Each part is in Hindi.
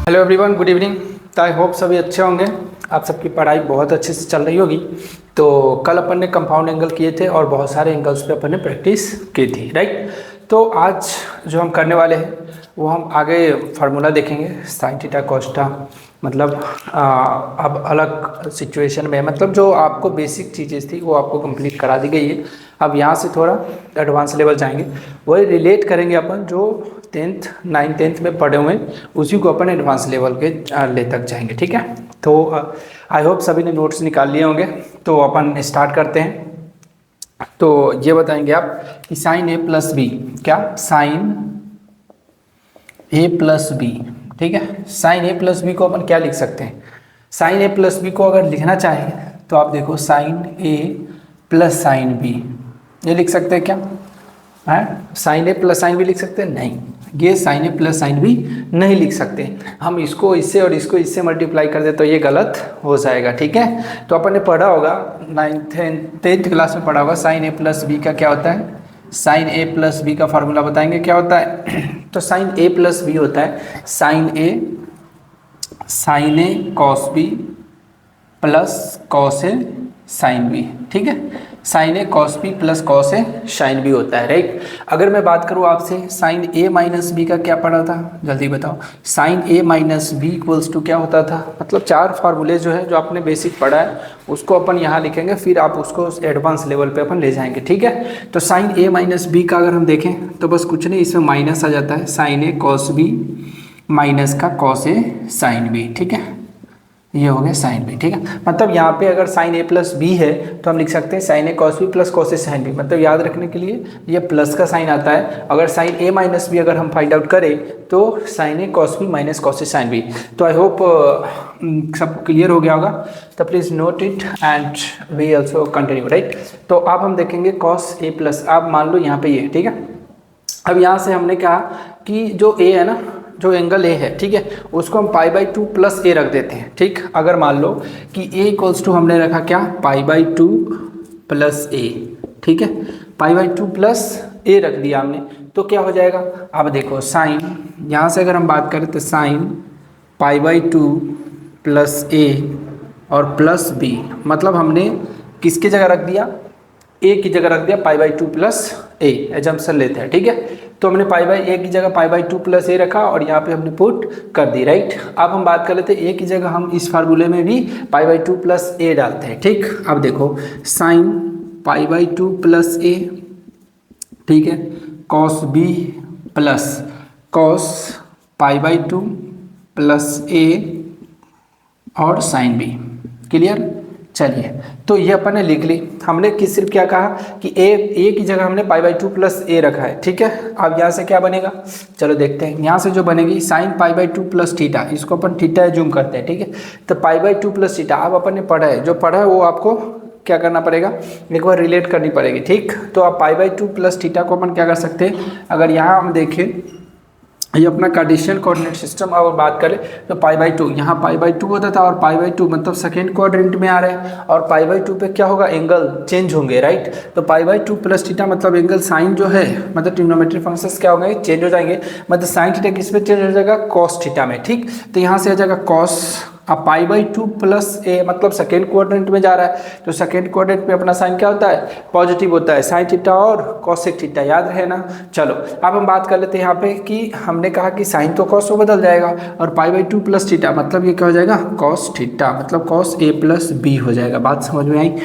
Hello everyone, good evening. I hope सभी अच्छे होंगे। आप सबकी पढ़ाई बहुत अच्छे से चल रही होगी। तो कल अपन ने कंपाउंड एंगल किए थे और बहुत सारे एंगल्स पे अपन ने प्रैक्टिस की थी, राइट। तो आज जो हम करने वाले हैं वो हम आगे फार्मूला देखेंगे साइन थीटा कोस्टा, मतलब अब अलग सिचुएशन में, मतलब जो आपको बेसिक चीज़ें थी वो आपको कंप्लीट करा दी गई है। अब यहाँ से थोड़ा एडवांस लेवल जाएंगे, वही रिलेट करेंगे अपन जो 10th 9th 10th में पढ़े हुए हैं, उसी को अपन एडवांस लेवल के ले तक जाएंगे, ठीक है। तो आई होप सभी ने नोट्स निकाल लिए होंगे। तो अपन स्टार्ट करते हैं। तो ये बताएंगे आप कि साइन ए प्लस बी, क्या साइन ए प्लस बी, ठीक है। साइन ए प्लस बी को अपन क्या लिख सकते हैं? साइन ए प्लस बी को अगर लिखना चाहें तो आप देखो sign A plus sine B, ये लिख सकते हैं क्या? है sine A plus sine B लिख सकते हैं? नहीं, ये sign A plus sine B नहीं लिख सकते। हम इसको इससे और इसको इससे मल्टीप्लाई कर दे तो ये गलत हो जाएगा, ठीक है। तो अपन ने पढ़ा होगा 9th 10th क्लास में पढ़ा होगा साइन ए प्लस बी का क्या होता है। साइन ए प्लस बी का फार्मूला बताएंगे क्या होता है। तो साइन ए प्लस बी होता है sine A cos B plus cos A sine B, ठीक है। Sine A cos B plus cos A sine B होता है, राइट। अगर मैं बात करूँ आपसे साइन ए माइनस बी का क्या पढ़ा था, जल्दी बताओ। Sine A minus B equals to क्या होता था? मतलब चार फार्मूले जो है जो आपने बेसिक पढ़ा है उसको अपन यहाँ लिखेंगे, फिर आप उसको एडवांस लेवल पे अपन ले जाएंगे, ठीक है। तो साइन ए माइनस बी का अगर हम देखें तो बस कुछ नहीं, इसमें माइनस आ जाता है, sine A cos B minus का कॉस ए साइन बी, ठीक है। ये हो गया साइन बी, ठीक है। मतलब यहाँ पे अगर साइन ए प्लस बी है तो हम लिख सकते हैं sine A cos B plus cos A sine B. मतलब याद रखने के लिए ये प्लस का साइन आता है। अगर साइन ए माइनस बी अगर हम फाइंड आउट करें तो sine A cos B minus cos A sine B. तो आई होप सबको क्लियर हो गया होगा। तो please note it and we also continue, right. तो अब हम देखेंगे कॉस ए प्लस, आप मान लो यहाँ पे ये, ठीक है। अब यहाँ से हमने कहा कि जो ए है ना, जो एंगल ए है, ठीक है, उसको हम पाई बाई 2 प्लस ए रख देते हैं, ठीक। अगर मान लो कि ए इक्वल्स टू हमने रखा क्या, पाई बाई 2 प्लस ए, ठीक है। पाई बाई 2 प्लस ए रख दिया हमने तो क्या हो जाएगा? अब देखो साइन, यहाँ से अगर हम बात करें तो sign pi by 2 plus A और प्लस बी, मतलब हमने किसकी जगह रख दिया? ए की जगह रख दिया पाई बाई 2 प्लस ए, एजम्पशन लेते हैं, ठीक है। तो हमने पाई बाई ए की जगह पाई बाई 2 प्लस ए रखा और यहाँ पे हमने पुट कर दी, राइट। अब हम बात कर लेते हैं ए की जगह हम इस फार्मूले में भी पाई बाई 2 प्लस ए डालते हैं, ठीक। अब देखो sine pi by 2 plus A, ठीक है, cos B plus cos pi by 2 plus A और साइन बी, क्लियर। चलिए, तो ये अपन ने लिख ली। हमने किस सिर्फ क्या कहा कि ए की जगह हमने पाई बाई 2 प्लस ए रखा है, ठीक है। अब यहाँ से क्या बनेगा, चलो देखते हैं। यहाँ से जो बनेगी sign pi by 2 plus theta, इसको अपन थीटा जूम करते हैं, ठीक है। तो पाई बाई 2 प्लस थीटा, अब अपन ने पढ़ा है, जो पढ़ा है वो आपको क्या करना पड़ेगा, एक बार रिलेट करनी पड़ेगी, ठीक। तो अब पाई बाई 2 प्लस थीटा को अपन क्या कर सकते हैं, अगर यहाँ हम देखें ये अपना कार्टेशियन कोऑर्डिनेट सिस्टम अगर बात करें तो पाई बाई 2, यहाँ पाई बाई 2 होता था और पाई बाई 2 मतलब सेकेंड क्वाड्रेंट में आ रहे हैं और पाई बाई 2 पे क्या होगा, एंगल चेंज होंगे, राइट। तो पाई बाई 2 प्लस थीटा मतलब एंगल साइन जो है, मतलब ट्रिग्नोमेट्रिक फंक्शंस क्या होंगे, चेंज हो जाएंगे। मतलब साइन थीटा किस में चेंज हो जाएगा, कॉस थीटा में, ठीक। तो यहाँ से आ जाएगा कॉस, अब पाई बाई 2 प्लस ए मतलब सेकेंड क्वाड्रेंट में जा रहा है, तो सेकेंड क्वाड्रेंट में अपना साइन क्या होता है, पॉजिटिव होता है, साइन थीटा और कॉसेक थीटा, याद रहे ना। चलो अब हम बात कर लेते हैं यहाँ पे कि हमने कहा कि साइन तो कॉस में बदल जाएगा और पाई बाई 2 प्लस थीटा मतलब ये क्या हो जाएगा, कॉस थीटा, मतलब कॉस ए प्लस बी हो जाएगा। बात समझ में आई,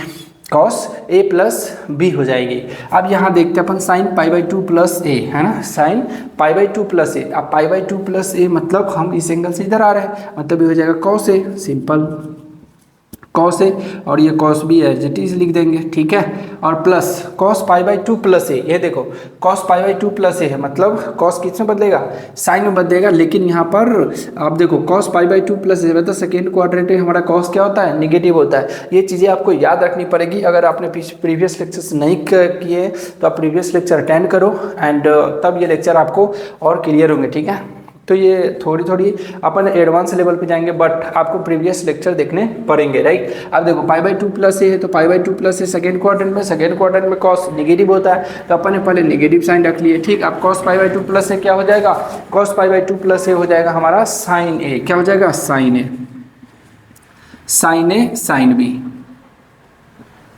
कॉस ए प्लस बी हो जाएगी। अब यहाँ देखते हैं अपन sign pi by 2 plus A, है ना, साइन पाई बाई 2 प्लस ए। अब पाई बाई 2 प्लस ए मतलब हम इस एंगल से इधर आ रहे हैं, मतलब ये हो जाएगा cos A, simple cos A, और ये cos B as it is लिख देंगे, ठीक है। और plus cos pi by 2 plus A, ये देखो cos pi by 2 plus A है, मतलब कॉस किस में बदलेगा, साइन में बदलेगा। लेकिन यहाँ पर आप देखो कॉस पाई बाई 2 प्लस ए मतलब सेकेंड क्वाड्रेंट में हमारा कॉस क्या होता है, निगेटिव होता है। ये चीज़ें आपको याद रखनी पड़ेगी। अगर आपने प्रीवियस लेक्चर्स नहीं किए तो आप प्रीवियस लेक्चर अटेंड करो एंड तब ये लेक्चर आपको और क्लियर होंगे, ठीक है। तो ये थोड़ी थोड़ी अपन एडवांस लेवल पे जाएंगे, बट आपको प्रीवियस लेक्चर देखने पड़ेंगे, राइट। अब देखो π/2 प्लस ए है, तो π/2 प्लस ए सेकेंड क्वाड्रेंट में कॉस नेगेटिव होता है, तो अपन ने पहले नेगेटिव साइन रख लिए, ठीक। अब cos π/2 प्लस ए क्या हो जाएगा, cos π/2 प्लस ए हो जाएगा हमारा साइन ए, क्या हो जाएगा, साइन ए साइन बी,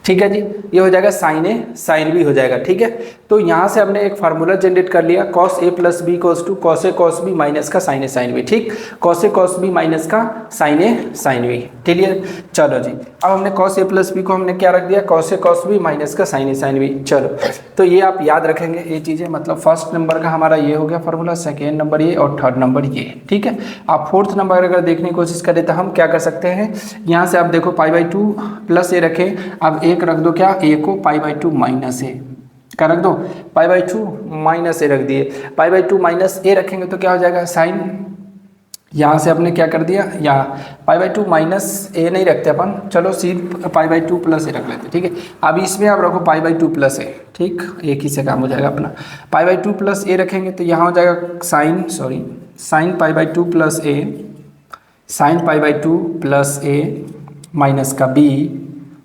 ठीक है जी। ये हो जाएगा साइन ए साइन बी हो जाएगा, ठीक है। तो यहाँ से हमने एक फार्मूला जनरेट कर लिया, cos a plus B equals to cos a cos b minus का साइन ए साइन बी, ठीक। cos a cos b minus का sine A sine B, clear. चलो जी, अब हमने cos a प्लस बी को हमने क्या रख दिया, cos a cos b minus का साइन ए साइन बी। चलो, तो ये आप याद रखेंगे ये चीज़ें, मतलब फर्स्ट नंबर का हमारा ये हो गया फार्मूला, सेकेंड नंबर ये और थर्ड नंबर ये, ठीक है। आप फोर्थ नंबर अगर देखने की कोशिश करें तो हम क्या कर सकते हैं, यहाँ से आप देखो π/2 प्लस ए रखें, अब एक रख दो क्या, ए को π/2 माइनस ए क्या रख दो, π/2 माइनस ए रख दिए, π/2 माइनस ए रखेंगे तो क्या हो जाएगा, साइन, यहाँ से आपने क्या कर दिया, यहाँ π/2 माइनस ए नहीं रखते अपन, चलो सिर्फ π/2 प्लस ए रख लेते, ठीक है। अब इसमें आप रखो π/2 प्लस ए, ठीक, एक ही से काम हो जाएगा अपना। π/2 प्लस ए रखेंगे तो यहाँ हो जाएगा साइन π/2 प्लस ए, साइन π/2 प्लस ए माइनस का बी,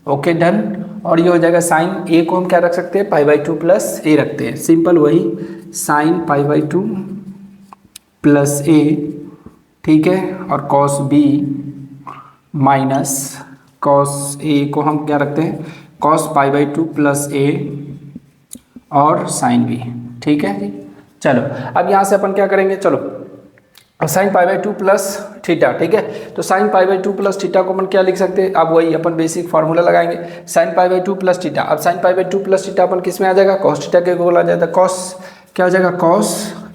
ओके डन। और ये हो जाएगा साइन ए को हम क्या रख सकते हैं, π/2 प्लस ए रखते हैं, सिंपल वही साइन π/2 प्लस ए, ठीक है। और cos b माइनस cos ए को हम क्या रखते हैं, cos π/2 प्लस ए और साइन b, ठीक है जी। चलो, अब यहाँ से अपन क्या करेंगे, चलो साइन π/2 प्लस थीटा, ठीक है। तो साइन π/2 प्लस थीटा को अपन क्या लिख सकते हैं, अब वही अपन बेसिक फार्मूला लगाएंगे, साइन π/2 प्लस थीटा। अब साइन π/2 प्लस थीटा अपन किस में आ जाएगा, cos थीटा के गोल आ जाता है, cos क्या हो जाएगा, cos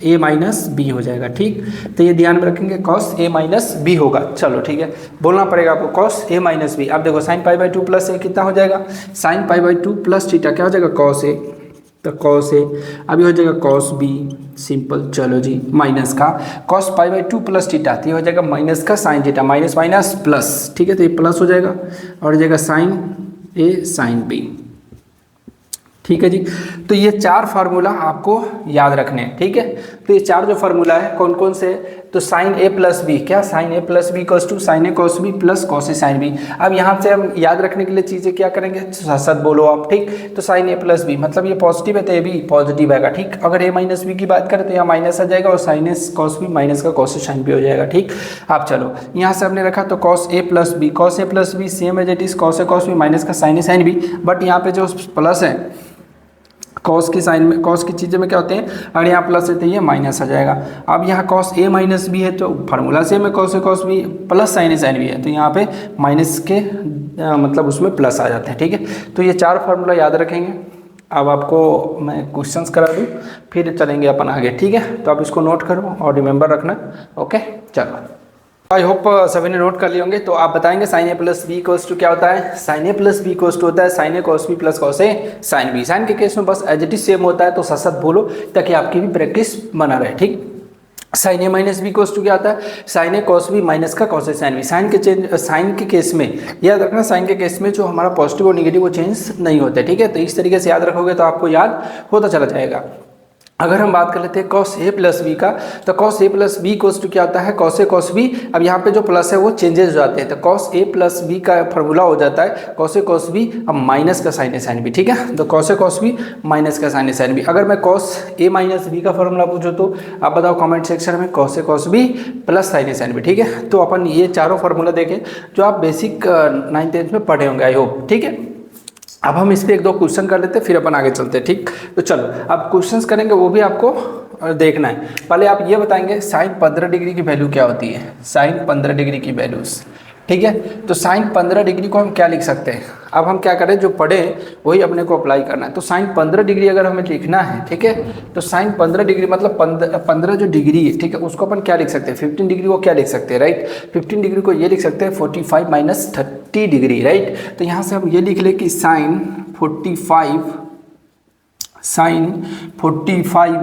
a माइनस बी हो जाएगा, ठीक। तो ये ध्यान में रखेंगे, cos a माइनस बी होगा। चलो ठीक है, बोलना पड़ेगा आपको cos a माइनस बी। अब देखो साइन π/2 प्लस ए कितना हो जाएगा, साइन π/2 प्लस थीटा क्या हो जाएगा, cos a, तो cos a, अभी हो जाएगा cos b, सिंपल। चलो जी, माइनस का cos π/2 प्लस थीटा, तो ये हो जाएगा माइनस का sine theta, minus minus plus, ठीक है। तो ये प्लस हो जाएगा और हो जाएगा साइन ए साइन बी, ठीक है जी। तो ये चार फार्मूला आपको याद रखने हैं, ठीक है। तो ये चार जो फार्मूला है कौन कौन से, तो साइन ए प्लस बी, क्या sine A plus B equals to sine A cos B plus cos A sine B. अब यहाँ से हम याद रखने के लिए चीज़ें क्या करेंगे, साथ बोलो आप, ठीक। तो साइन ए प्लस बी मतलब ये पॉजिटिव है तो ये भी पॉजिटिव आएगा, ठीक। अगर ए माइनस बी की बात करें तो यहाँ माइनस आ जाएगा और sign A cos B minus का कॉस ए साइन बी हो जाएगा, ठीक। अब चलो यहाँ से हमने रखा तो cos A plus B same as it is cos A cos B minus का sine A sine B, but यहाँ पे जो प्लस है कॉस की साइन में, कॉस की चीज़ें में क्या होते हैं, अगर यहाँ प्लस है तो ये माइनस आ जाएगा। अब यहाँ कॉस ए माइनस बी है तो फार्मूला सेम है, cos A cos B plus sine A sine B है, तो यहाँ पे माइनस के मतलब उसमें प्लस आ जाते हैं, ठीक है। तो ये चार फार्मूला याद रखेंगे। अब आपको मैं क्वेश्चंस करा दूँ फिर चलेंगे अपन आगे, ठीक है। तो आप इसको नोट करो और रिमेंबर रखना, ओके। चलो, आई होप सभी ने नोट कर लिए होंगे। तो आप बताएंगे sine A plus B equals to क्या होता है, sine A plus B equals to होता है sine A cos B plus cos A sine B. Sine के केस में बस एज इट इज सेम होता है, तो साथ साथ बोलो ताकि आपकी भी प्रैक्टिस बना रहे, ठीक। Sine A minus B equals to क्या होता है, sine A cos B minus का cos A sine B. Sine के केस में याद रखना, साइन के केस में जो हमारा पॉजिटिव और निगेटिव वो चेंज नहीं होते, ठीक है। तो इस तरीके से याद रखोगे तो आपको याद होता चला जाएगा। अगर हम बात कर लेते हैं cos a प्लस बी का, तो cos a plus B equals to क्या होता है, cos a cos b। अब यहाँ पे जो प्लस है वो चेंजेस हो जाते हैं, तो cos a प्लस बी का फार्मूला हो जाता है cos a cos b अब माइनस का साइन ए साइन बी, ठीक है। तो cos a cos b minus का साइन ए साइन बी। अगर मैं cos a माइनस बी का फार्मूला पूछूँ तो आप बताओ कमेंट सेक्शन में, cos a cos b plus sine A sine B, ठीक है। तो अपन ये चारों फार्मूला देखें जो आप बेसिक 9th में पढ़े होंगे, आई होप, ठीक है। अब हम इस पर एक दो क्वेश्चन कर लेते हैं फिर अपन आगे चलते हैं, ठीक। तो चलो अब क्वेश्चंस करेंगे, वो भी आपको देखना है। पहले आप ये बताएंगे साइन 15 डिग्री की वैल्यू क्या होती है, साइन 15 डिग्री की वैल्यूज, ठीक है। तो साइन 15 डिग्री को हम क्या लिख सकते हैं, अब हम क्या करें, जो पढ़े वही अपने को अप्लाई करना है। तो साइन 15 डिग्री अगर हमें लिखना है, ठीक है, तो साइन 15 डिग्री मतलब 15 जो डिग्री है, ठीक है, उसको अपन क्या लिख सकते हैं, 15 डिग्री को क्या लिख सकते हैं, राइट। 15 डिग्री को ये लिख सकते हैं 45 माइनस 30 डिग्री, राइट। तो यहाँ से हम ये लिख लें कि साइन 45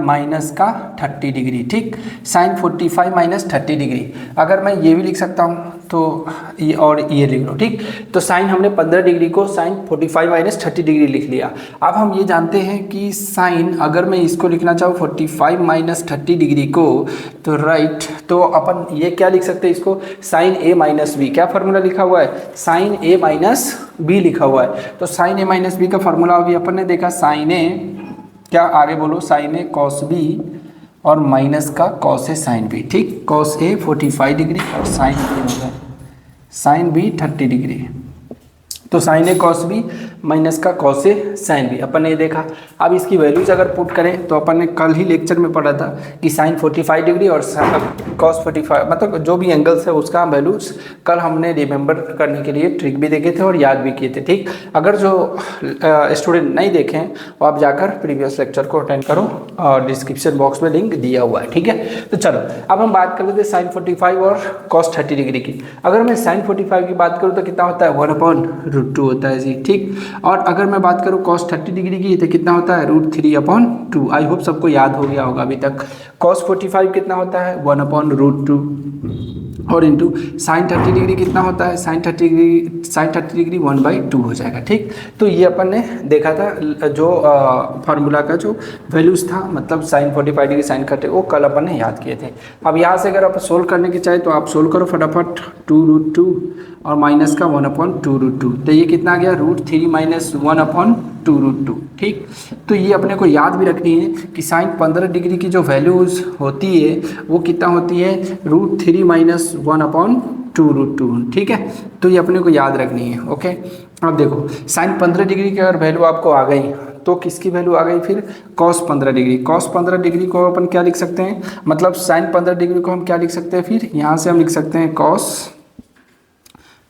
माइनस का 30 डिग्री, ठीक। Sine 45 minus 30 degree. अगर मैं ये भी लिख सकता हूँ तो ये और ये लिख लो, ठीक। तो साइन हमने 15 डिग्री को साइन 45 माइनस 30 डिग्री लिख लिया। अब हम ये जानते हैं कि साइन अगर मैं इसको लिखना चाहूँ 45 माइनस 30 डिग्री को, तो राइट, तो अपन ये क्या लिख सकते हैं इसको, साइन ए माइनस बी। क्या फार्मूला लिखा हुआ है, साइन ए माइनस बी लिखा हुआ है। तो साइन ए माइनस बी का फार्मूला अभी अपन ने देखा, साइन ए, क्या आगे बोलो, साइन ए कॉस बी और माइनस का कॉस ए साइन बी, ठीक। कॉस ए 45 डिग्री और साइन बी होगा साइन बी 30 डिग्री। तो sine A cos B minus का कॉस ए साइन बी अपन ने देखा। अब इसकी वैल्यूज अगर पुट करें तो अपन ने कल ही लेक्चर में पढ़ा था कि साइन 45 डिग्री और कॉस 45 मतलब जो भी एंगल्स है उसका वैल्यूज कल हमने रिमेंबर करने के लिए ट्रिक भी देखे थे और याद भी किए थे, ठीक। अगर जो स्टूडेंट नहीं देखें वो आप जाकर प्रीवियस लेक्चर को अटेंड करो और डिस्क्रिप्शन बॉक्स में लिंक दिया हुआ है, ठीक है। तो चलो अब हम बात कर लेते हैं साइन 45 और कॉस 30 डिग्री की। अगर मैं साइन 45 की बात करूँ तो कितना होता है, 1/√2 होता है जी, ठीक। और अगर मैं बात करूँ cos 30 डिग्री की तो कितना होता है, √3/2। आई होप सबको याद हो गया होगा अभी तक। cos 45 कितना होता है, 1/√2 और इंटू साइन 30 डिग्री कितना होता है, साइन 30 डिग्री 1/2 हो जाएगा, ठीक। तो ये अपन ने देखा था जो फार्मूला का जो वैल्यूज था, मतलब साइन 45 डिग्री साइन 30, वो कल अपन ने याद किए थे। अब यहाँ से अगर आप सोल्व करने की चाहे तो आप सोल्व करो फटाफट, 2√2 और माइनस का 1/2√2, तो ये कितना आ गया, √3 माइनस 1/2√2, ठीक। तो ये अपने को याद भी रखनी है कि साइन 15 डिग्री की जो वैल्यूज होती है वो कितना होती है, √3 माइनस 1/2√2, ठीक है। तो ये अपने को याद रखनी है, ओके। अब देखो साइन 15 डिग्री की अगर वैल्यू आपको आ गई तो किसकी वैल्यू आ गई फिर, cos 15 डिग्री। cos 15 डिग्री को अपन क्या लिख सकते हैं, मतलब साइन 15 डिग्री को हम क्या लिख सकते हैं, फिर यहाँ से हम लिख सकते हैं cos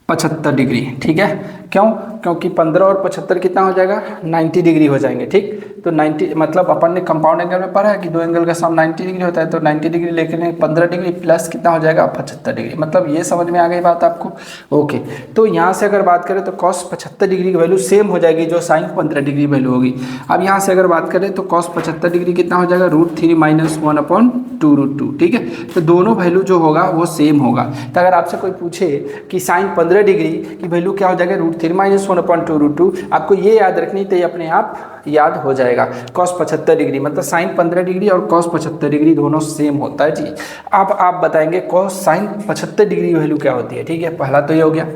75 डिग्री, ठीक है। क्यों, क्योंकि 15 और 75 कितना हो जाएगा, 90 डिग्री हो जाएंगे, ठीक। तो 90 मतलब अपन ने कंपाउंड एंगल में पढ़ा है कि दो एंगल का सम 90 डिग्री होता है, तो 90 डिग्री लेके 15 डिग्री प्लस कितना हो जाएगा, 75 डिग्री। मतलब ये समझ में आ गई बात आपको, ओके। तो यहाँ से अगर बात करें तो cos 75 डिग्री की वैल्यू सेम हो जाएगी जो साइन 15 डिग्री वैल्यू होगी। अब यहाँ से अगर बात करें तो cos 75 डिग्री कितना हो जाएगा, √3 माइनस 1/2√2, ठीक है। तो दोनों वैल्यू जो होगा वो सेम होगा। तो अगर आपसे कोई पूछे कि साइन 15 डिग्री की वैल्यू क्या हो जाएगा, √3 माइनस 1/2√2, आपको ये याद रखनी तो ये अपने आप याद हो जाएगा। cos 75 डिग्री मतलब साइन 15 डिग्री और cos 75 डिग्री दोनों सेम होता है जी। अब आप बताएंगे cos साइन 75 डिग्री की वैल्यू क्या होती है, ठीक है। पहला तो ये हो गया।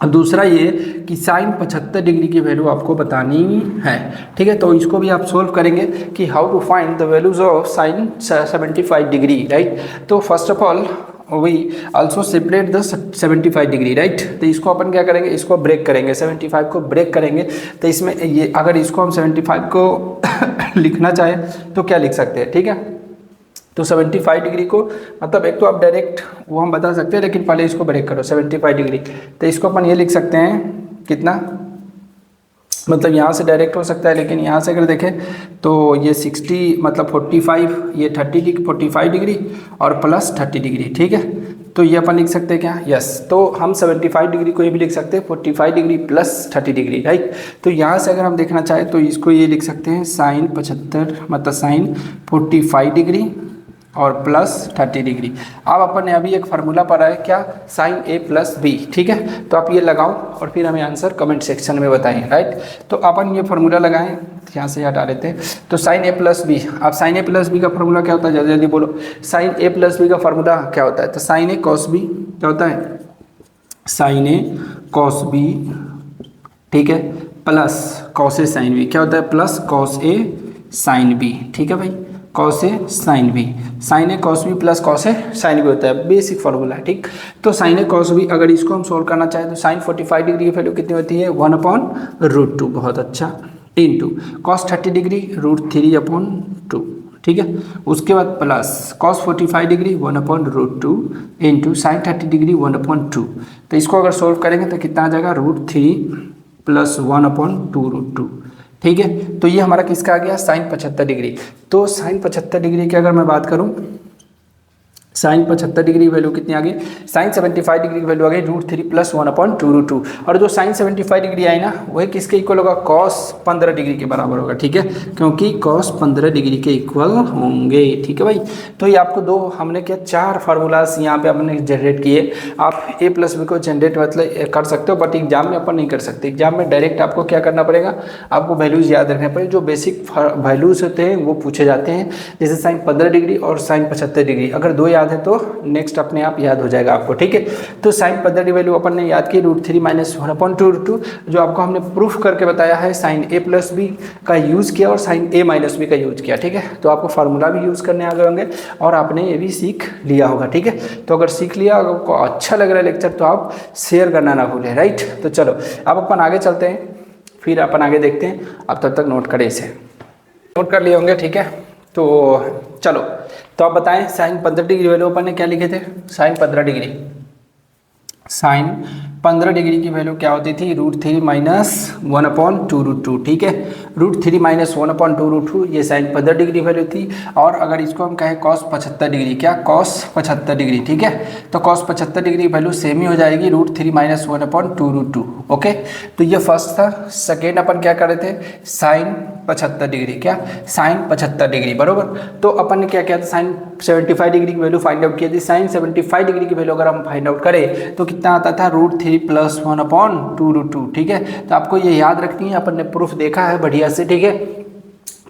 अब दूसरा ये कि साइन 75 डिग्री की वैल्यू आपको बतानी है, ठीक है। तो इसको भी आप सोल्व करेंगे कि how to find the values of sine 75 degree, right. तो first of all we also separate the 75 degree, right. तो इसको अपन क्या करेंगे, इसको ब्रेक करेंगे, 75 को ब्रेक करेंगे। तो इसमें ये अगर इसको हम 75 को लिखना चाहें तो क्या लिख सकते हैं, ठीक है। तो 75 डिग्री को मतलब एक तो आप डायरेक्ट वो हम बता सकते हैं, लेकिन पहले इसको ब्रेक करो 75 डिग्री। तो इसको अपन ये लिख सकते हैं कितना, मतलब यहाँ से डायरेक्ट हो सकता है, लेकिन यहाँ से अगर देखें तो ये 60 मतलब 45, ये 45 डिग्री और प्लस 30 डिग्री, ठीक है। तो ये अपन लिख सकते हैं क्या, यस। तो हम 75 डिग्री को ये भी लिख सकते हैं 45 डिग्री प्लस 30 डिग्री, राइट। तो यहाँ से अगर हम देखना चाहें तो इसको ये लिख सकते हैं साइन 75 मतलब साइन 45 डिग्री और प्लस 30 डिग्री। अब अपन ने अभी एक फार्मूला पढ़ा है क्या, साइन ए प्लस बी, ठीक है। तो आप ये लगाओ और फिर हमें आंसर कमेंट सेक्शन में बताएं, राइट। तो अपन ये फार्मूला लगाएं, यहाँ से हटा लेते हैं। तो साइन ए प्लस बी, अब साइन ए प्लस बी का फार्मूला क्या होता है, जल्दी जल्दी बोलो। साइन ए प्लस बी का फार्मूला क्या होता है, तो साइन ए कॉस बी क्या होता है, साइन ए कॉस बी, ठीक है, plus cos A sine B क्या होता है, plus cos A sine B, ठीक है भाई। Cos A sine B, sine A cos B plus cos A sine B होता है, बेसिक फॉर्मूला है, ठीक। तो साइन ए कॉस बी अगर इसको हम सोल्व करना चाहें तो साइन 45 डिग्री की वैल्यू कितनी होती है, 1/√2, बहुत अच्छा, इंटू कॉस 30 डिग्री √3/2, ठीक है। उसके बाद plus cos 45 degree 1/√2 into sine 30 degree 1/2। तो इसको अगर सोल्व करेंगे तो कितना आ जाएगा, √3 प्लस 1/2√2, ठीक है। तो ये हमारा किसका आ गया, साइन 75 डिग्री। तो साइन 75 डिग्री की अगर मैं बात करूं साइन 75 डिग्री की वैल्यू कितनी आ गई, साइन 75 डिग्री की वैल्यू आ गई √3 + 1/2√2। और जो साइन 75 डिग्री आई ना वही किसके इक्वल होगा, कॉस 15 डिग्री के बराबर होगा, ठीक है, क्योंकि कॉस 15 डिग्री के इक्वल होंगे, ठीक है भाई। तो ये आपको दो हमने क्या 4 फार्मूलाज यहाँ पे हमने जनरेट किए। आप a + b को जनरेट मतलब कर सकते हो, बट एग्जाम में अपन नहीं कर सकते। एग्जाम में डायरेक्ट आपको क्या करना पड़ेगा, आपको वैल्यूज याद रखने पड़ेंगे, जो बेसिक वैल्यूज होते हैं वो पूछे जाते हैं, जैसे साइन 15 डिग्री और साइन 75 डिग्री। अगर दो याद है तो नेक्स्ट अपने आप याद हो जाएगा आपको, ठीक है। तो साइन 15 की वैल्यू अपन ने याद की √3 - 1/2√2, जो आपको हमने प्रूफ करके बताया है, साइन a + b का यूज़ किया और साइन a - b का यूज़ किया, ठीक है। तो आपको फार्मूला भी यूज़ करने आ गए होंगे और आपने ये भी सीख लिया होगा, ठीक है। तो अगर सीख लिया, अगर आपको अच्छा लग रहा है लेक्चर तो आप शेयर करना ना भूलें, राइट। तो चलो अब अपन आगे चलते हैं, फिर अपन आगे देखते हैं। अब तब तक नोट करें, इसे नोट कर लिए होंगे, ठीक है। तो चलो, तो आप बताएं साइन 15 डिग्री वैल्यू अपन ने क्या लिखे थे, साइन 15 डिग्री, साइन 15 डिग्री की वैल्यू क्या होती थी, √3 - 1/2√2, ठीक है। √3 - 1/2√2 ये साइन 15 डिग्री वैल्यू थी। और अगर इसको हम कहें कॉस 75 डिग्री, क्या कॉस 75 डिग्री, ठीक है, तो कॉस 75 डिग्री वैल्यू सेम ही हो जाएगी √3 - 1/2√2, ओके। तो ये फर्स्ट था। सेकेंड अपन क्या कर रहे थे, साइन 75 डिग्री, क्या साइन 75 डिग्री, बरोबर। तो अपन ने क्या किया था, साइन 75 डिग्री की वैल्यू फाइंड आउट की थी। साइन 75 डिग्री की वैल्यू अगर हम फाइंड आउट करें तो कितना आता था, √3 + 1/2√2, ठीक है। तो आपको ये याद रखनी है, अपन ने प्रूफ देखा है बढ़िया से, ठीक है।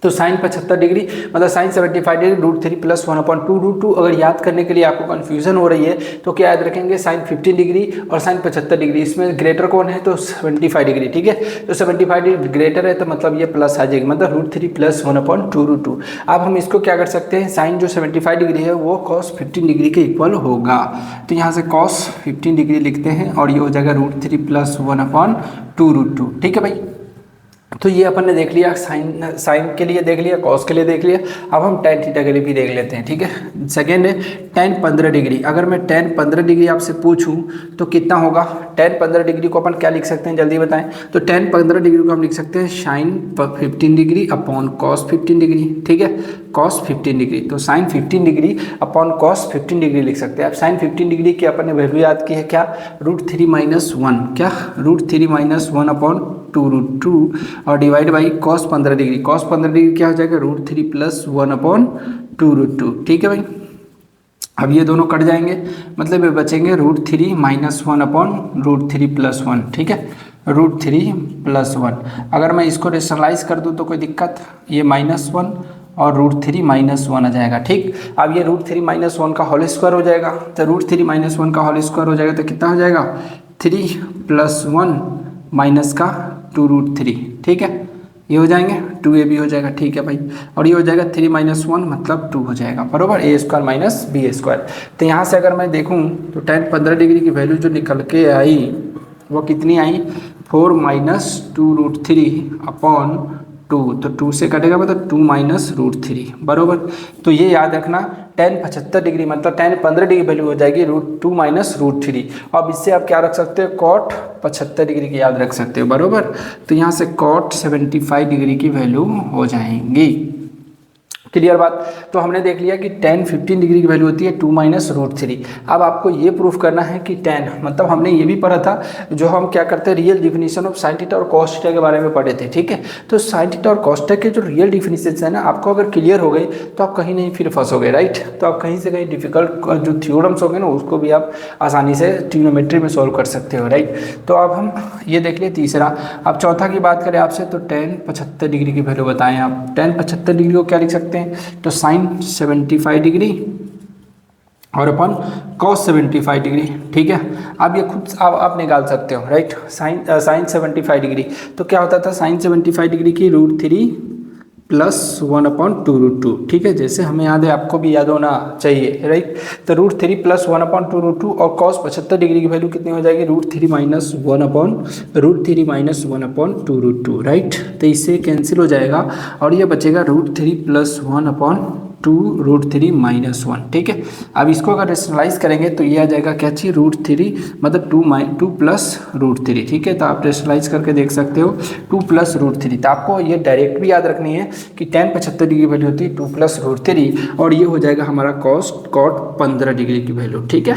तो साइन 75 डिग्री मतलब साइन 75 डिग्री √3 + 1/2√2। अगर याद करने के लिए आपको कन्फ्यूजन हो रही है तो क्या याद रखेंगे, साइन 15 डिग्री और साइन 75 डिग्री, इसमें ग्रेटर कौन है, तो 75 डिग्री, ठीक है। तो 75 डिग्री ग्रेटर है तो मतलब ये प्लस आ जाएगी, मतलब √3 + 1/2√2। अब हम इसको क्या कर सकते हैं, साइन जो 75 डिग्री है वो कॉस 15 डिग्री के इक्वल होगा। तो यहाँ से कॉस 15 डिग्री लिखते हैं और ये हो जाएगा √3 + 1/2√2, ठीक है भाई। तो ये अपन ने देख लिया, साइन के लिए देख लिया, कॉस के लिए देख लिया। अब हम tan थीटा के लिए भी देख लेते हैं, ठीक है। सेकेंड है tan 15 डिग्री। अगर मैं tan 15 डिग्री आपसे पूछूं तो कितना होगा, tan 15 डिग्री को अपन क्या लिख सकते हैं, जल्दी बताएं। तो tan 15 डिग्री को हम लिख सकते हैं sine 15 degree upon cos 15 degree, ठीक है, कॉस 15 डिग्री। तो sine 15 degree upon cos 15 degree लिख सकते हैं। अब साइन 15 डिग्री की अपन ने वैल्यू याद की है, क्या √3 - 1, क्या √3 - 1/2√2 और divide by cos 15 degree. Cos 15 degree क्या हो जाएगा, √3 + 1/2√2, ठीक है भाई। अब ये दोनों कट जाएंगे, मतलब ये बचेंगे √3 - 1/√3 + 1, ठीक है, √3 + 1। अगर मैं इसको रेशनलाइज कर दूं तो कोई दिक्कत, ये -1 और √3 - 1 आ जाएगा, ठीक। अब ये √3 - 1 का होल स्क्वायर हो जाएगा, तो √3 - 1 का होल स्क्वायर हो जाएगा तो कितना हो जाएगा, 3 + 1 माइनस का 2√3, ठीक है। ये हो जाएंगे 2ab हो जाएगा, ठीक है भाई। और ये हो जाएगा 3 - 1 मतलब 2 हो जाएगा, बराबर, a² - b²। तो यहाँ से अगर मैं देखूँ तो tan 15 डिग्री की वैल्यू जो निकल के आई वो कितनी आई, 4 - 2√3/2। तो 2 से कटेगा मतलब 2 - √3, बराबर। तो ये याद रखना, tan 75 डिग्री मतलब tan 15 डिग्री वैल्यू हो जाएगी √2 - √3। अब इससे आप क्या रख सकते हो, cot 75 डिग्री की याद रख सकते हो, बराबर। तो यहाँ से cot 75 डिग्री की वैल्यू हो जाएंगी। क्लियर बात। तो हमने देख लिया कि tan 15 डिग्री की वैल्यू होती है 2 - √3। अब आपको ये प्रूफ करना है कि tan मतलब हमने ये भी पढ़ा था, जो हम क्या करते हैं, real definition of sine theta और कॉस थीटा के बारे में पढ़े थे, ठीक है। तो साइन थीटा और कॉस थीटा के जो रियल डिफिनीशन है ना, आपको अगर क्लियर हो गई तो आप कहीं नहीं फिर फंसोगे, राइट। तो आप कहीं से कहीं डिफिकल्ट जो थ्योरम्स होंगे ना उसको भी आप आसानी से ट्रिग्नोमेट्री में सॉल्व कर सकते हो, राइट। तो अब हम ये देख लिए तीसरा। अब चौथा की बात करें आपसे तो tan 75 डिग्री की वैल्यू बताएं आप। tan 75 डिग्री को क्या लिख सकते हैं, तो साइन 75 डिग्री और अपन कॉस 75 डिग्री, ठीक है। अब ये खुद आप निकाल सकते हो, राइट। साइन 75 डिग्री तो क्या होता था, साइन 75 डिग्री की √3 + 1/2√2, ठीक है। जैसे हमें याद है आपको भी याद होना चाहिए, राइट। तो √3 + 1/2√2 और कॉस 75 डिग्री की वैल्यू कितनी हो जाएगी, √3 - 1/2√2, राइट। तो इससे कैंसिल हो जाएगा और ये बचेगा √3 + 1/2 2√3 -1, ठीक है। अब इसको अगर रेशनलाइज करेंगे तो ये आ जाएगा क्या चीज़, √3 मतलब 2 प्लस √3, ठीक है। तो आप रेशनलाइज करके देख सकते हो 2 प्लस √3। तो आपको ये डायरेक्ट भी याद रखनी है कि tan 75 डिग्री वैल्यू होती है 2 प्लस √3, और ये हो जाएगा हमारा cot 15 डिग्री की वैल्यू, ठीक है।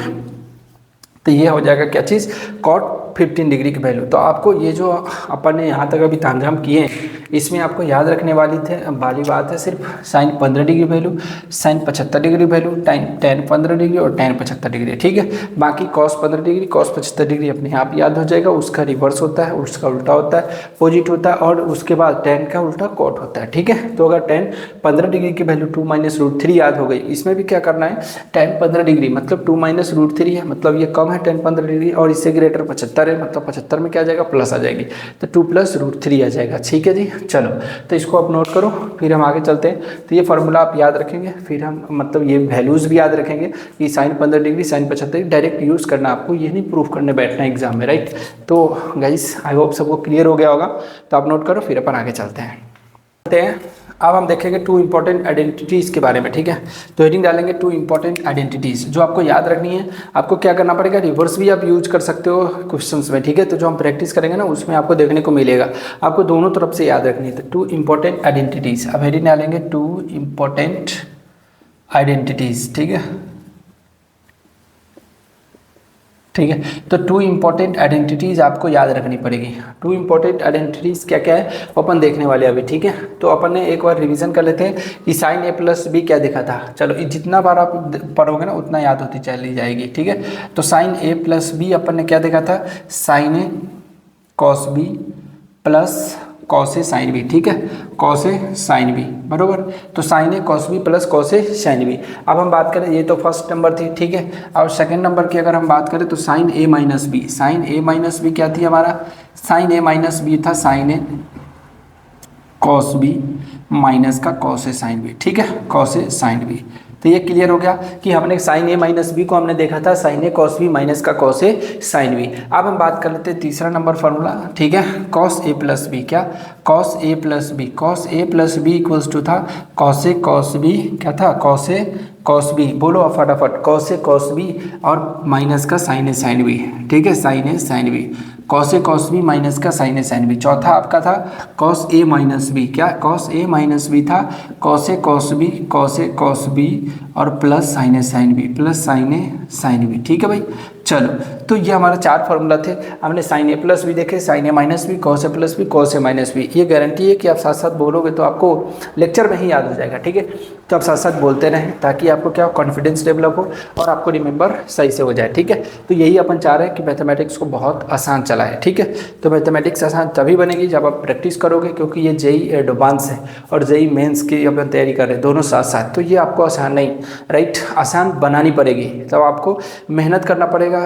तो ये हो जाएगा क्या चीज़, cot 15 डिग्री की वैल्यू। तो आपको ये जो अपन ने यहाँ तक अभी तामझाम किए इसमें आपको याद रखने वाली बात है सिर्फ sin 15 degree value, sin 75 degree value, tan 15 degree और tan 75 डिग्री, ठीक है। बाकी cos 15 डिग्री cos 75 डिग्री अपने आप याद हो जाएगा, उसका रिवर्स होता है, उसका उल्टा होता है, पोजिट होता है, और उसके बाद tan का उल्टा cot होता है, ठीक है। तो अगर tan 15 डिग्री की वैल्यू 2 - √3 याद हो गई, इसमें भी क्या करना है, tan 15 डिग्री मतलब 2 - √3 है, मतलब ये कम है tan 15 डिग्री, और इससे ग्रेटर 75 है, मतलब 75 में क्या आ जाएगा, प्लस आ जाएगी, तो 2 प्लस √3 आ जाएगा, ठीक है जी। चलो तो इसको आप नोट करो, फिर हम आगे चलते हैं। तो ये फार्मूला आप याद रखेंगे, फिर हम मतलब ये वैल्यूज़ भी याद रखेंगे कि sin 15 degree sin 75 direct use करना, आपको ये नहीं प्रूफ करने बैठना है एग्जाम में, राइट। तो गाइस आई होप सबको क्लियर हो गया होगा, तो आप नोट करो, फिर अपन आगे चलते हैं। अब हम देखेंगे 2 इंपॉर्टेंट आइडेंटिटीज़ के बारे में, ठीक है। तो हेडिंग डालेंगे 2 इंपॉर्टेंट आइडेंटिटीज़, जो आपको याद रखनी है। आपको क्या करना पड़ेगा, रिवर्स भी आप यूज कर सकते हो क्वेश्चंस में, ठीक है। तो जो हम प्रैक्टिस करेंगे ना उसमें आपको देखने को मिलेगा, आपको दोनों तरफ से याद रखनी है। तो 2 इंपॉर्टेंट आइडेंटिटीज़, अब हेडिंग डालेंगे 2 इंपॉर्टेंट आइडेंटिटीज़, ठीक है, ठीक है। तो 2 इंपॉर्टेंट आइडेंटिटीज़ आपको याद रखनी पड़ेगी। 2 इंपॉर्टेंट आइडेंटिटीज़ क्या क्या है वो अपन देखने वाले अभी, ठीक है। तो अपन ने एक बार रिवीजन कर लेते हैं कि sin a प्लस बी क्या दिखा था। चलो जितना बार आप पढ़ोगे ना उतना याद होती चली जाएगी, ठीक है। तो sin a प्लस बी अपन ने क्या देखा था, sin a cos b plus cos a sin b, ठीक है, cos a sin b बरोबर। तो sin a cos b plus cos a sin b। अब हम बात करें, ये तो फर्स्ट नंबर थी, ठीक है। और सेकंड नंबर की अगर हम बात करें तो sin a minus B, sin a minus B क्या थी हमारा, sin a माइनस बी था sin a cos b minus का cos a sin b, ठीक है, cos a sin b। तो ये क्लियर हो गया कि हमने sin a माइनस बी को हमने देखा था sin a cos b minus का cos a sin b। अब हम बात कर लेते हैं तीसरा नंबर फार्मूला, ठीक है, cos a प्लस बी, क्या cos a plus B, cos a plus B equals to था cos a cos b, क्या था cos a cos b, बोलो फटाफट, cos a cos b और माइनस का sin a sin b, ठीक है, sin a sin b, cos a cos b minus का sin a sin b। चौथा आपका था cos a माइनस b, क्या cos a माइनस b था cos a cos b, cos a cos b और plus sin a sin b, plus sin a sin b, ठीक है भाई। चलो तो ये हमारा 4 फार्मूला थे। हमने sin a प्लस बी देखे, sin a minus B, cos a plus B, cos a minus B. ये गारंटी है कि आप साथ साथ बोलोगे तो आपको लेक्चर में ही याद हो जाएगा, ठीक है। तो आप साथ साथ बोलते रहें ताकि आपको क्या कॉन्फिडेंस डेवलप हो और आपको रिमेंबर सही से हो जाए, ठीक है। तो यही अपन चाह रहे हैं कि मैथमेटिक्स को बहुत आसान चला है, ठीक है। तो मैथमेटिक्स आसान तभी बनेगी जब आप प्रैक्टिस करोगे, क्योंकि ये जेई एडवांस है और जेई मेंस की अपन तैयारी कर रहे हैं दोनों साथ साथ। तो ये आपको आसान नहीं, राइट, आसान बनानी पड़ेगी। तब आपको मेहनत करना पड़ेगा,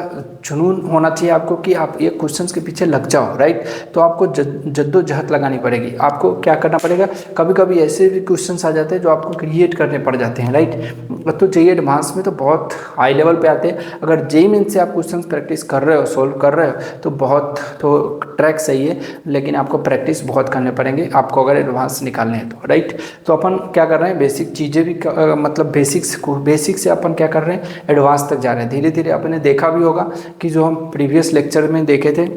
जुनून होना चाहिए आपको कि आप ये क्वेश्चंस के पीछे लग जाओ, राइट। तो आपको जद्दोजहद लगानी पड़ेगी। आपको क्या करना पड़ेगा, कभी कभी ऐसे भी क्वेश्चंस आ जाते हैं जो आपको क्रिएट करने पड़ जाते हैं, राइट। तो जेई एडवांस में तो बहुत हाई लेवल पे आते हैं। अगर जेई मेन से आप क्वेश्चंस प्रैक्टिस कर रहे हो, सोल्व कर रहे हो तो बहुत तो ट्रैक सही है, लेकिन आपको प्रैक्टिस बहुत करने पड़ेंगे आपको अगर एडवांस निकालने हैं तो, राइट। तो अपन क्या कर रहे हैं, बेसिक चीज़ें भी मतलब बेसिक से अपन क्या कर रहे हैं, एडवांस तक जा रहे हैं। धीरे धीरे आपने देखा भी होगा कि जो हम प्रीवियस लेक्चर में देखे थे,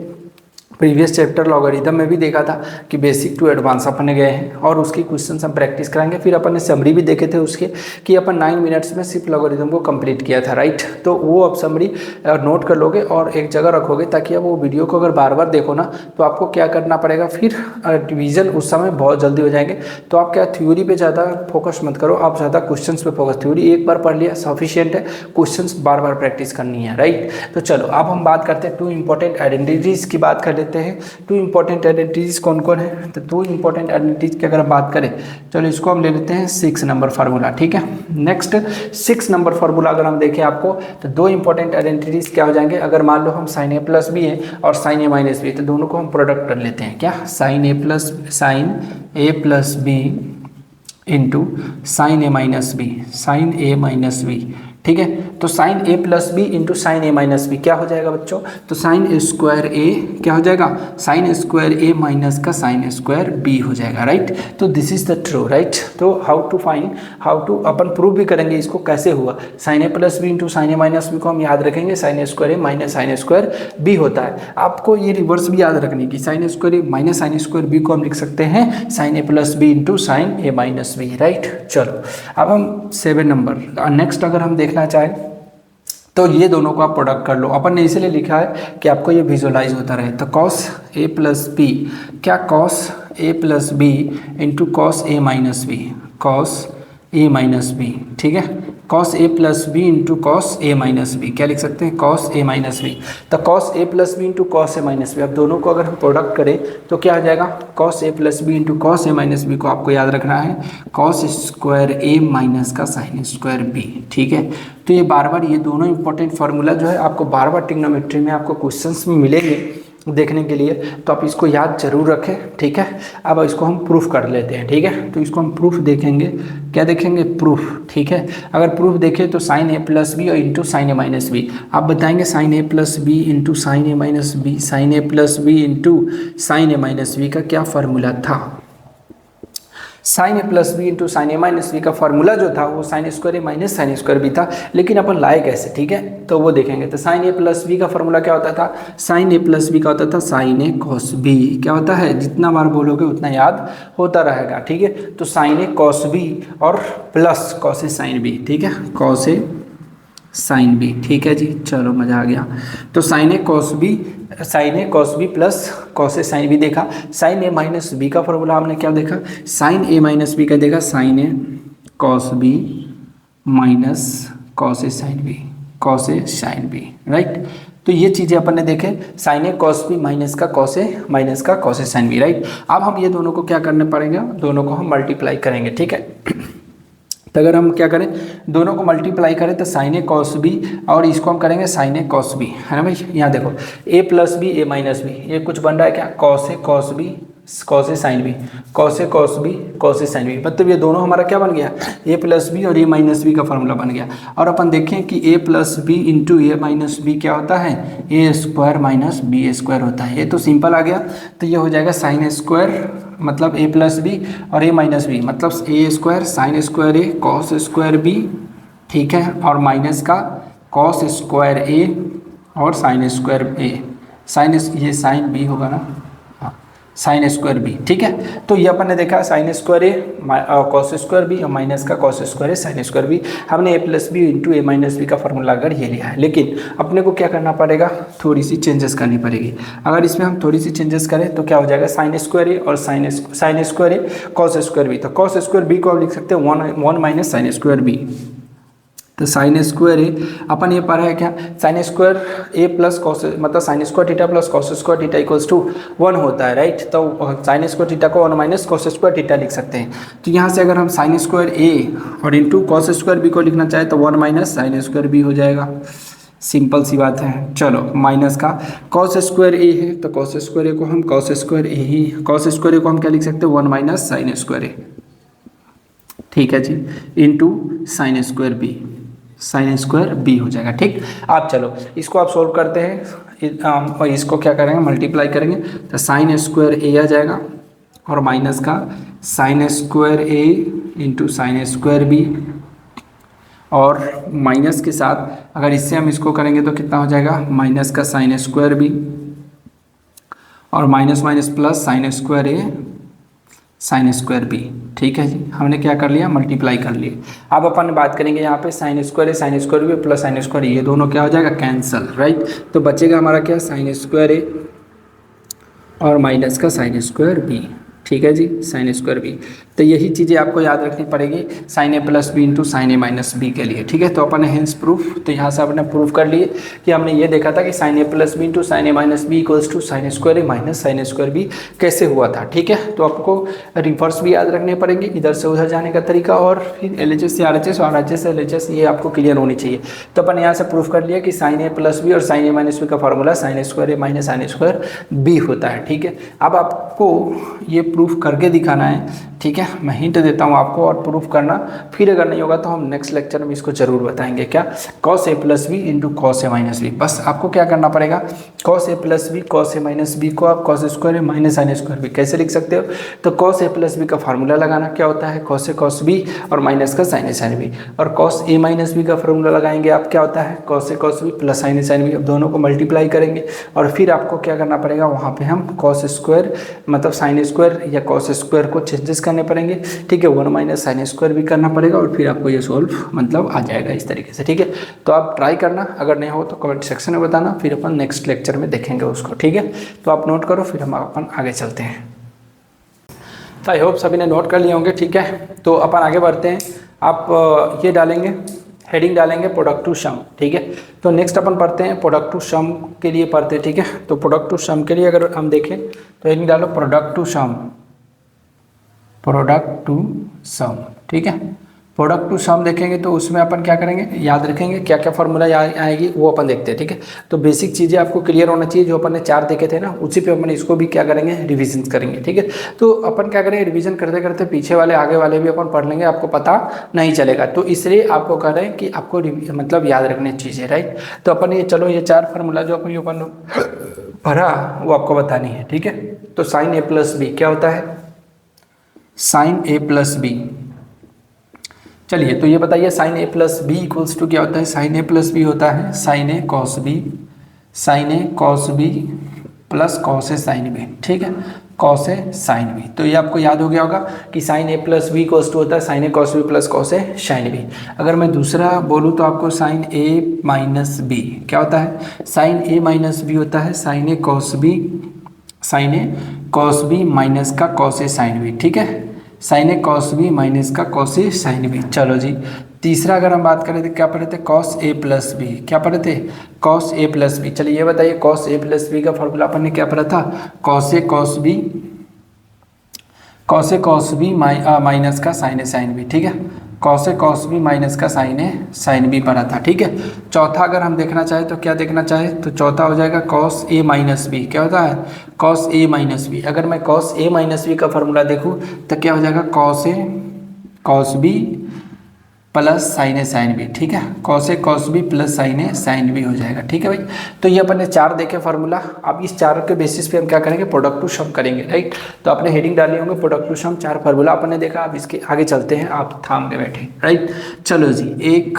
प्रीवियस चैप्टर लॉगरिथम में भी देखा था कि बेसिक टू एडवांस अपने गए हैं और उसकी क्वेश्चंस हम प्रैक्टिस कराएंगे। फिर अपन ने समरी भी देखे थे उसके कि अपन 9 मिनट्स में सिर्फ लॉगरिथम को कंप्लीट किया था, राइट। तो वो अब समरी नोट कर लोगे और एक जगह रखोगे ताकि अब वो वीडियो को अगर बार बार देखो ना तो आपको क्या करना पड़ेगा, फिर रिवीजन उस समय बहुत जल्दी हो जाएंगे। तो आप क्या थ्योरी पर ज़्यादा फोकस मत करो, आप ज़्यादा क्वेश्चन पर फोकस। थ्योरी एक बार पढ़ लिया सफिशियंट है, क्वेश्चन बार बार प्रैक्टिस करनी है, राइट। तो चलो अब हम बात करते हैं 2 इंपॉर्टेंट आइडेंटिटीज़ की बात कर लेते हैं। 2 इंपॉर्टेंट आइडेंटिटीज कौन कौन है, तो 2 इंपॉर्टेंट आइडेंटिटीज की अगर हम बात करें, चलो इसको हम ले लेते हैं 6 नंबर फार्मूला, ठीक है। नेक्स्ट 6 नंबर फार्मूला अगर हम देखें आपको तो 2 इंपॉर्टेंट आइडेंटिटीज क्या हो जाएंगे। अगर मान लो हम sin a प्लस बी है और sin a माइनस बी, तो दोनों को हम प्रोडक्ट कर लेते हैं, क्या sin a plus B into sin a minus B, ठीक है। तो sine A plus B into sine A minus B क्या हो जाएगा बच्चों, तो साइन स्क्वायर ए क्या हो जाएगा, साइन स्क्वायर ए माइनस का साइन स्क्वायर बी हो जाएगा, राइट। तो this is the true, right. तो हाउ टू अपन प्रूव भी करेंगे इसको कैसे हुआ, sign A plus B into sine A minus B को हम याद रखेंगे sign square A minus sine square B होता है। आपको ये रिवर्स भी याद रखनी कि sign square A minus sine square B को हम लिख सकते हैं sine A plus B into sine A minus B, right. चलो अब हम 7 नंबर नेक्स्ट अगर हम देखना चाहें तो ये दोनों को आप प्रोडक्ट कर लो। अपन ने इसलिए लिखा है कि आपको ये विजुअलाइज होता रहे। तो कॉस ए प्लस बी क्या, cos A plus B into cos A minus B, cos A minus B, ठीक है। Cos A plus B into cos A minus B क्या लिख सकते हैं, कॉस ए माइनस बी। तो cos A plus B into cos A minus B, अब दोनों को अगर हम प्रोडक्ट करें तो क्या आ जाएगा, cos A plus B into cos A minus B को आपको याद रखना है कॉस स्क्वायर ए माइनस का साइन स्क्वायर बी, ठीक है। तो ये बार बार ये दोनों इंपॉर्टेंट फार्मूला जो है आपको बार बार ट्रिग्नोमेट्री में आपको क्वेश्चंस में मिलेंगे देखने के लिए, तो आप इसको याद जरूर रखें, ठीक है। अब इसको हम प्रूफ कर लेते हैं, ठीक है। तो इसको हम प्रूफ देखेंगे, क्या देखेंगे, प्रूफ, ठीक है। अगर प्रूफ देखें तो साइन ए प्लस बी और into sine A minus B, आप बताएंगे sine A plus B into sine A minus B, sine A plus B into sine A minus B का क्या फार्मूला था। Sign A plus B into sine A minus B का फार्मूला जो था वो sign square A minus sine square B था, लेकिन अपन लाए कैसे, ठीक है। तो वो देखेंगे। तो साइन ए प्लस बी का फार्मूला क्या होता था, साइन ए प्लस बी का होता था साइन ए कॉस बी, क्या होता है, जितना बार बोलोगे उतना याद होता रहेगा, ठीक है। तो साइन ए कॉस बी और plus cos A sine B, ठीक है, कॉस ए साइन बी, ठीक है जी। चलो मज़ा आ गया। तो sine A cos B plus cos A sine B देखा। साइन ए माइनस बी का फॉर्मूला हमने क्या देखा, साइन ए माइनस बी का देखा sign A cos B minus cos A sine B, cos A sine B, right. तो ये चीज़ें अपन ने देखे, sign A cos B minus का कॉस ए माइनस का cos A sine B, right. अब हम ये दोनों को क्या करना पड़ेगा, दोनों को हम मल्टीप्लाई करेंगे, ठीक है। तो अगर हम क्या करें, दोनों को मल्टीप्लाई करें तो साइन ए कॉस बी और इसको हम करेंगे साइन ए कॉस बी, है ना भाई। यहाँ देखो ए प्लस बी ए माइनस बी, ये कुछ बन रहा है क्या, cos A cos B cos A sine B, cos A cos B cos A sine B, मतलब ये दोनों हमारा क्या बन गया, ए प्लस बी और ए माइनस बी का फॉर्मूला बन गया। और अपन देखें कि ए प्लस बी इंटू ए माइनस बी क्या होता है, ए स्क्वायर माइनस बी स्क्वायर होता है। ये तो सिंपल आ गया। तो ये हो जाएगा साइन स्क्वायर मतलब ए प्लस बी और ए माइनस बी मतलब ए square sine square A cos square B, ठीक है, और माइनस का कॉस स्क्वायर ए और साइन स्क्वायर ए, साइन ये साइन बी होगा ना, साइन स्क्वायर बी, ठीक है। तो ये अपन ने देखा sign square A cos square B और माइनस का cos square A sine square B. हमने ए प्लस बी इंटू ए माइनस बी का फॉर्मूला अगर ये लिया है, लेकिन अपने को क्या करना पड़ेगा, थोड़ी सी चेंजेस करनी पड़ेगी। अगर इसमें हम थोड़ी सी चेंजेस करें तो क्या हो जाएगा, साइन स्क्वायर ए और sine square A cos square B. तो कॉस स्क्वायर बी को आप लिख सकते हैं 1 माइनस साइन स्क्वायर बी। तो साइन स्क्वायर ए अपन ये पढ़ा है क्या, sine square A plus cos मतलब sine square theta plus cos square theta equals to 1 होता है, राइट। तो साइन स्क्वायर थीटा को 1 माइनस कॉस स्क्वायर थीटा लिख सकते हैं। तो यहाँ से अगर हम साइन स्क्वायर ए और इंटू कॉस स्क्वायर बी को लिखना चाहें तो 1 माइनस साइन स्क्वायर बी हो जाएगा, सिंपल सी बात है। चलो माइनस का कॉस स्क्वायर ए है तो कॉस स्क्वायर ए को हम कॉस स्क्वायर ए ही, कॉस स्क्वायर ए को हम क्या लिख सकते हैं 1 माइनस साइन स्क्वायर ए, ठीक है जी, into sine square B, sine square B हो जाएगा, ठीक। आप चलो इसको आप सोल्व करते हैं और इसको क्या करेंगे, मल्टीप्लाई करेंगे। तो साइन स्क्वायर ए आ जाएगा और माइनस का साइन स्क्वायर ए इंटू साइन स्क्वायर बी, और माइनस के साथ अगर इससे हम इसको करेंगे तो कितना हो जाएगा, माइनस का साइन स्क्वायर बी और minus minus plus sine square A sine square B, ठीक है जी। हमने क्या कर लिया, मल्टीप्लाई कर लिया। अब अपन बात करेंगे यहाँ पे sine square A sine square B plus sine square, ये दोनों क्या हो जाएगा, कैंसल, राइट। तो बचेगा हमारा क्या, साइन स्क्वायर ए और माइनस का साइन स्क्वायर बी, ठीक है जी, साइन स्क्वायर बी। तो यही चीज़ें आपको याद रखनी पड़ेगी sign A plus B into sine A minus B के लिए, ठीक है। तो अपन ने हेंस प्रूफ, तो यहाँ से आपने प्रूफ कर लिए कि हमने ये देखा था कि sine A plus B into sine A minus B equals to sine square A minus sine square B कैसे हुआ था, ठीक है। तो आपको रिवर्स भी याद रखने पड़ेंगे, इधर से उधर जाने का तरीका, और फिर LHS से RHS और RHS से LHS, ये आपको क्लियर होनी चाहिए। तो अपन यहाँ से प्रूफ कर लिया कि साइन ए प्लस बी और साइन ए माइनस बी का formula sine square A minus sine square B होता है, ठीक है। अब आपको ये प्रूफ करके दिखाना है, ठीक है। मैं हिंट देता हूँ आपको और प्रूफ करना, फिर अगर नहीं होगा तो हम नेक्स्ट लेक्चर में इसको जरूर बताएंगे। क्या? Cos A plus B into cos A minus B. बस आपको क्या करना पड़ेगा, cos A plus B cos A minus B को आप cos square A minus sine square B कैसे लिख सकते हो, तो कॉस ए प्लस बी का फार्मूला लगाना, क्या होता है कॉस ए कॉस बी और माइनस का साइन ए साइन बी, और कॉस ए माइनस बी का फार्मूला लगाएंगे आप, क्या होता है cos A cos B plus sine A sine B. अब दोनों को मल्टीप्लाई करेंगे और फिर आपको क्या करना पड़ेगा, वहाँ पे हम कॉस स्क्वायर मतलब साइन स्क्वायर या कॉस स्क्वायर को चेंजेस करने पड़ेंगे, ठीक है। 1 माइनस साइन स्क्वायर भी करना पड़ेगा और फिर आपको ये सोल्व मतलब आ जाएगा इस तरीके से, ठीक है। तो आप ट्राई करना, अगर नहीं हो तो कमेंट सेक्शन में बताना, फिर अपन नेक्स्ट लेक्चर में देखेंगे उसको, ठीक है। तो आप नोट करो, फिर हम अपन आगे चलते हैं। तो आई होप सभी ने नोट कर लिए होंगे, ठीक है। तो अपन आगे बढ़ते हैं। आप ये डालेंगे, हेडिंग डालेंगे प्रोडक्टिव सम, ठीक है। तो नेक्स्ट अपन पढ़ते हैं प्रोडक्टिव सम के लिए पढ़ते हैं, ठीक है। तो प्रोडक्टिव सम के लिए अगर हम देखें तो हेडिंग डालो प्रोडक्टिव सम, प्रोडक्टिव सम, ठीक है। प्रोडक्टिव सम देखेंगे तो उसमें अपन क्या करेंगे, याद रखेंगे क्या क्या फार्मूला आएगी वो अपन देखते हैं, ठीक है। तो बेसिक चीज़ें आपको क्लियर होना चाहिए, जो अपन ने 4 देखे थे ना, उसी पे अपन इसको भी क्या करेंगे, रिवीजन करेंगे, ठीक है। तो अपन क्या करेंगे, रिवीजन करते करते पीछे वाले आगे वाले भी अपन पढ़ लेंगे, आपको पता नहीं चलेगा। तो इसलिए आपको कह रहे हैं कि आपको मतलब याद रखने चीज़ें, राइट। तो अपन ये चलो ये 4 फार्मूला जो अपन पढ़ा वो आपको बतानी है, ठीक है। तो साइन ए प्लस बी क्या होता है, साइन ए प्लस बी। चलिए तो ये बताइए sine A plus B equals to क्या होता है, साइन ए प्लस बी होता है sine A cos B, sine A cos B plus cos A sine B, ठीक है, कॉस ए साइन बी। तो ये आपको याद हो गया होगा कि sine A plus B equals to होता है sine A cos B plus cos A sine B. अगर मैं दूसरा बोलूँ तो आपको साइन ए माइनस बी क्या होता है, साइन ए माइनस बी होता है sine A cos B, sine A cos B minus का कॉस ए साइन बी, ठीक है, sine A cos B minus का कॉस ए साइन बी। चलो जी, तीसरा अगर हम बात करें तो क्या पढ़े थे, कॉस ए प्लस बी, क्या पढ़े थे, कॉस ए प्लस बी। चलिए ये बताइए कॉस ए प्लस बी का फॉर्मूला अपन ने क्या पढ़ा था, cos A cos B, cos A cos B minus का साइन ए साइन बी, ठीक है, cos A cos B minus का साइन ए साइन बी पढ़ा था, ठीक है। चौथा अगर हम देखना चाहें तो क्या देखना चाहे, तो चौथा हो जाएगा कॉस ए माइनस बी, क्या होता है कॉस ए माइनस बी। अगर मैं कॉस ए माइनस बी का फॉर्मूला देखूँ तो क्या हो जाएगा, cos A cos B plus sine A sine B, ठीक है, cos A cos B plus sine A sine B हो जाएगा, ठीक है भाई। तो ये अपन ने 4 देखे फार्मूला। अब इस 4 के बेसिस पे हम क्या करेंगे, प्रोडक्टिव सम करेंगे, राइट। तो आपने हेडिंग डाली होंगे प्रोडक्टिव सम, 4 फार्मूला अपन ने देखा। अब इसके आगे चलते हैं, आप थाम के बैठे, राइट। चलो जी, एक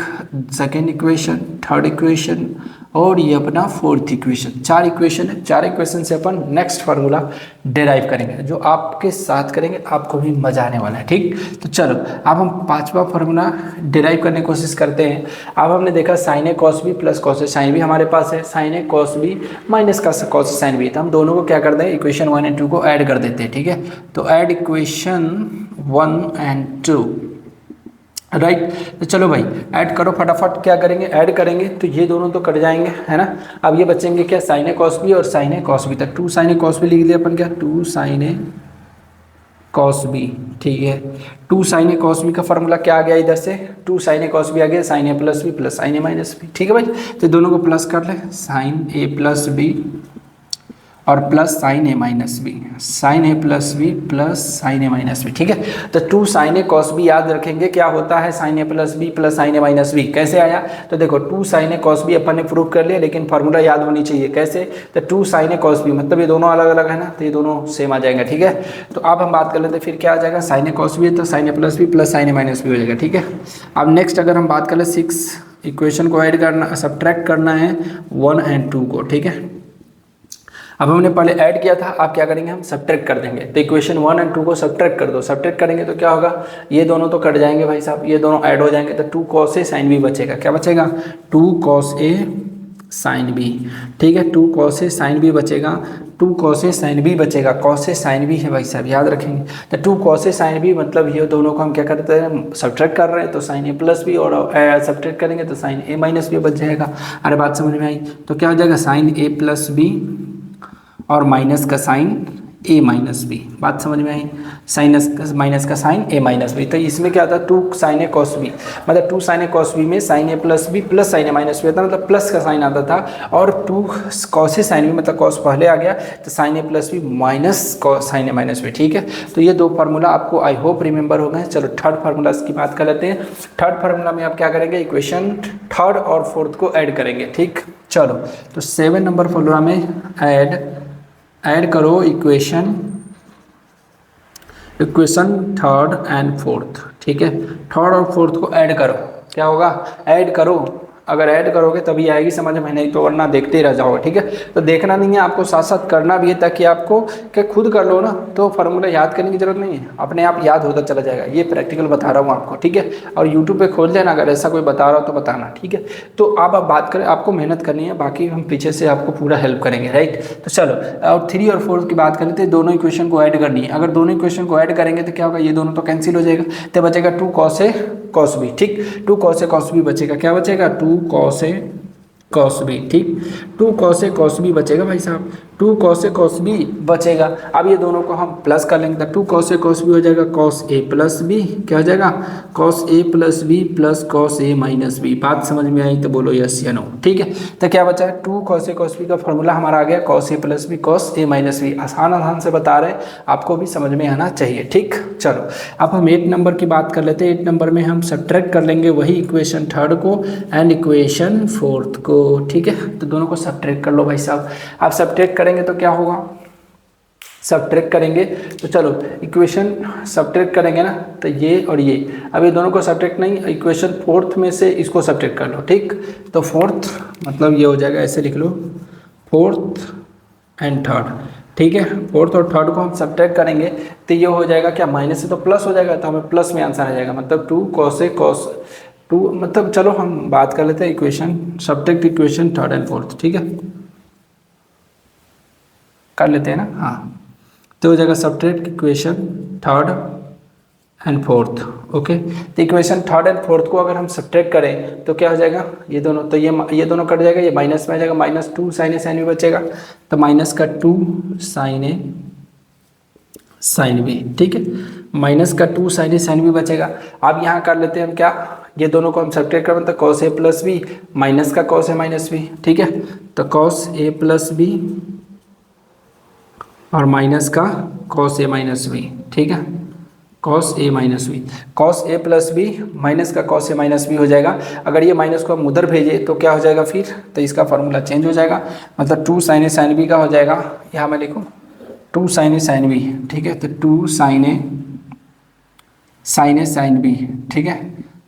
सेकेंड इक्वेशन, थर्ड इक्वेशन और ये अपना फोर्थ इक्वेशन, 4 इक्वेशन है। 4 इक्वेशन से अपन नेक्स्ट फार्मूला डिराइव करेंगे, जो आपके साथ करेंगे, आपको भी मजा आने वाला है, ठीक। तो चलो अब हम 5वां फार्मूला डिराइव करने की कोशिश करते हैं। अब हमने देखा sign A cos B plus cos A sine B हमारे पास है, sine A cos B minus का कॉस ए साइन बी। तो हम दोनों को क्या करते हैं, इक्वेशन 1 और 2 को ऐड कर देते हैं, ठीक है। तो ऐड इक्वेशन 1 और 2, राइट। तो चलो भाई ऐड करो फटाफट, क्या करेंगे, ऐड करेंगे तो ये दोनों तो कट जाएंगे, है ना। अब ये बचेंगे क्या, साइन ए कॉस बी और साइन ए कॉस बी। तक 2 साइन ए कॉस बी लिख दिया अपन, क्या 2 साइन ए कॉस बी, ठीक है। 2 साइन ए कॉस बी का फॉर्मूला क्या आ गया इधर से, 2 साइन ए कॉस बी आ गया sign A plus B plus sine A minus B, ठीक है भाई। तो दोनों को प्लस कर ले, साइन ए प्लस बी और plus sine A minus B, sine A plus B plus sine A minus B, ठीक है। तो 2 साइन ए कॉस बी याद रखेंगे क्या होता है, sine A plus B plus sine A minus B. कैसे आया, तो देखो 2 साइन ए कॉस बी अपन ने प्रूव कर लिया, लेकिन फार्मूला याद होनी चाहिए। कैसे, तो 2 साइन ए कॉस बी मतलब ये दोनों अलग अलग है ना, तो ये दोनों सेम आ जाएंगे, ठीक है। तो अब हम बात कर लेते हैं, फिर क्या आ जाएगा, साइन ए कॉस बी तो sine A plus B plus sine A minus B हो जाएगा, ठीक है। अब नेक्स्ट अगर हम बात कर ले 6 इक्वेशन को ऐड करना, सब्ट्रैक्ट करना है 1 और 2 को, ठीक है। अब हमने पहले ऐड किया था, आप क्या करेंगे, हम सब्ट्रैक्ट कर देंगे। तो इक्वेशन 1 और 2 को सब्ट्रैक्ट कर दो, सब्ट्रैक्ट करेंगे तो क्या होगा, ये दोनों तो कट जाएंगे भाई साहब, ये दोनों ऐड हो जाएंगे। तो 2 कॉस ए साइन बी बचेगा, क्या बचेगा, 2 कॉस ए साइन बी, ठीक है। 2 कॉस ए साइन बी बचेगा, 2 कॉस ए साइन बी बचेगा, कॉस ए साइन बी है भाई साहब, याद रखेंगे। तो 2 कॉस ए साइन बी मतलब ये दोनों को हम क्या करते हैं, सब्ट्रैक्ट कर रहे हैं, तो साइन ए प्लस बी और सब्ट्रैक्ट करेंगे तो साइन ए माइनस बी बच जाएगा। अरे बात समझ में आई, तो क्या हो जाएगा, साइन ए प्लस बी और माइनस का साइन ए माइनस बी। बात समझ में आई? साइनस माइनस का साइन ए माइनस बी, तो इसमें क्या था, two sine A cos B, मतलब two sine A cos B में sine A plus B plus sine A minus B आता, मतलब प्लस का साइन आता था, और two cos A sine B मतलब कॉस पहले आ गया तो sine A plus B minus sign A minus B. ठीक है, तो ये दो फार्मूला आपको आई होप रिमेंबर हो गए। चलो थर्ड फार्मूला की बात कर लेते हैं। थर्ड फार्मूला में आप क्या करेंगे, इक्वेशन थर्ड और फोर्थ को ऐड करेंगे। ठीक, चलो तो 7 नंबर फार्मूला में ऐड करो इक्वेशन थर्ड एंड फोर्थ। ठीक है, थर्ड और फोर्थ को ऐड करो, क्या होगा, ऐड करो, अगर ऐड करोगे तभी आएगी समझ में, नहीं तो वरना देखते ही रह जाओगे। ठीक है, तो देखना नहीं है आपको, साथ साथ करना भी है, ताकि आपको क्या खुद कर लो ना तो फार्मूला याद करने की जरूरत नहीं है, अपने आप याद होता चला जाएगा। ये प्रैक्टिकल बता रहा हूँ आपको। ठीक है, और यूट्यूब पे खोल लेना, अगर ऐसा कोई बता रहा हो तो बताना। ठीक है, तो आप बात करें, आपको मेहनत करनी है, बाकी हम पीछे से आपको पूरा हेल्प करेंगे। राइट, तो चलो और 3 और 4 की बात कर लेते हैं। दोनों इक्वेशन को ऐड करनी है, अगर दोनों इक्वेशन को ऐड करेंगे तो क्या होगा, ये दोनों तो कैंसिल हो जाएगा, तो बचेगा 2 कॉस ए कॉस बी। ठीक, 2 कॉस ए कॉस बी बचेगा, क्या बचेगा, 2 कॉस ए कॉस बी। ठीक, 2 कॉस ए कॉस बी बचेगा भाई साहब, 2 कॉस ए कॉस बी बचेगा। अब ये दोनों को हम प्लस कर लेंगे, तो 2 कॉस ए कॉस बी हो जाएगा कॉस ए प्लस बी, क्या हो जाएगा, cos A plus B plus cos A minus B. बात समझ में आई तो बोलो यस या नो। ठीक है, तो क्या बचा है, 2 कॉस ए कॉस बी का फॉर्मूला हमारा आ गया cos A plus B cos A minus B. आसान से बता रहे हैं, आपको भी समझ में आना चाहिए। ठीक, चलो अब हम 8 नंबर की बात कर लेते हैं। 8 नंबर में हम सब्ट्रैक्ट कर लेंगे वही इक्वेशन थर्ड को एंड इक्वेशन फोर्थ को। ठीक है, तो दोनों को सब्ट्रैक्ट कर लो भाई साहब। आप सब्ट्रैक्ट करेंगे तो क्या होगा, सब्ट्रैक्ट करेंगे तो चलो इक्वेशन सब्ट्रैक्ट करेंगे ना, तो ये और ये, अब ये दोनों को सब्ट्रैक्ट नहीं, इक्वेशन फोर्थ में से इसको सब्ट्रैक्ट कर लो। ठीक, तो फोर्थ मतलब ये हो जाएगा, ऐसे लिख लो, फोर्थ एंड थर्ड। ठीक है, फोर्थ और थर्ड को हम सब्ट्रैक्ट करेंगे तो ये हो जाएगा क्या, माइनस से तो प्लस हो जाएगा, तो हमें प्लस में आंसर आ जाएगा, मतलब 2 कॉस ए कॉस 2, मतलब चलो हम बात कर लेते हैं equation subtract equation third and fourth. ठीक है, कर लेते हैं ना, हाँ, तो हो जाएगा subtract equation third and fourth. Okay, तो इक्वेशन थर्ड एंड फोर्थ को अगर हम सब्ट्रैक्ट करें तो क्या हो जाएगा, ये दोनों, तो ये दोनों कट जाएगा, ये माइनस में आ जाएगा, minus 2 sign A sine B बचेगा, तो माइनस का 2 साइन ए साइन बी। ठीक है, माइनस का 2 साइन ए साइन बी बचेगा। अब यहाँ कर लेते हैं हम क्या, ये दोनों को हम सब्ट्रैक्ट करें तो cos A plus B minus का कॉस ए माइनस बी। ठीक है, तो कॉस ए प्लस बी और माइनस का कॉस ए माइनस बी। ठीक है, cos A minus B, cos A plus B minus का कॉस ए माइनस बी हो जाएगा। अगर ये माइनस को हम उधर भेजें तो क्या हो जाएगा फिर, तो इसका फार्मूला चेंज हो जाएगा, मतलब 2 साइन ए साइन बी का हो जाएगा, यहाँ मैं लिखूँ 2 साइन ए साइन बी। ठीक है, तो 2 साइन ए साइन बी। ठीक है,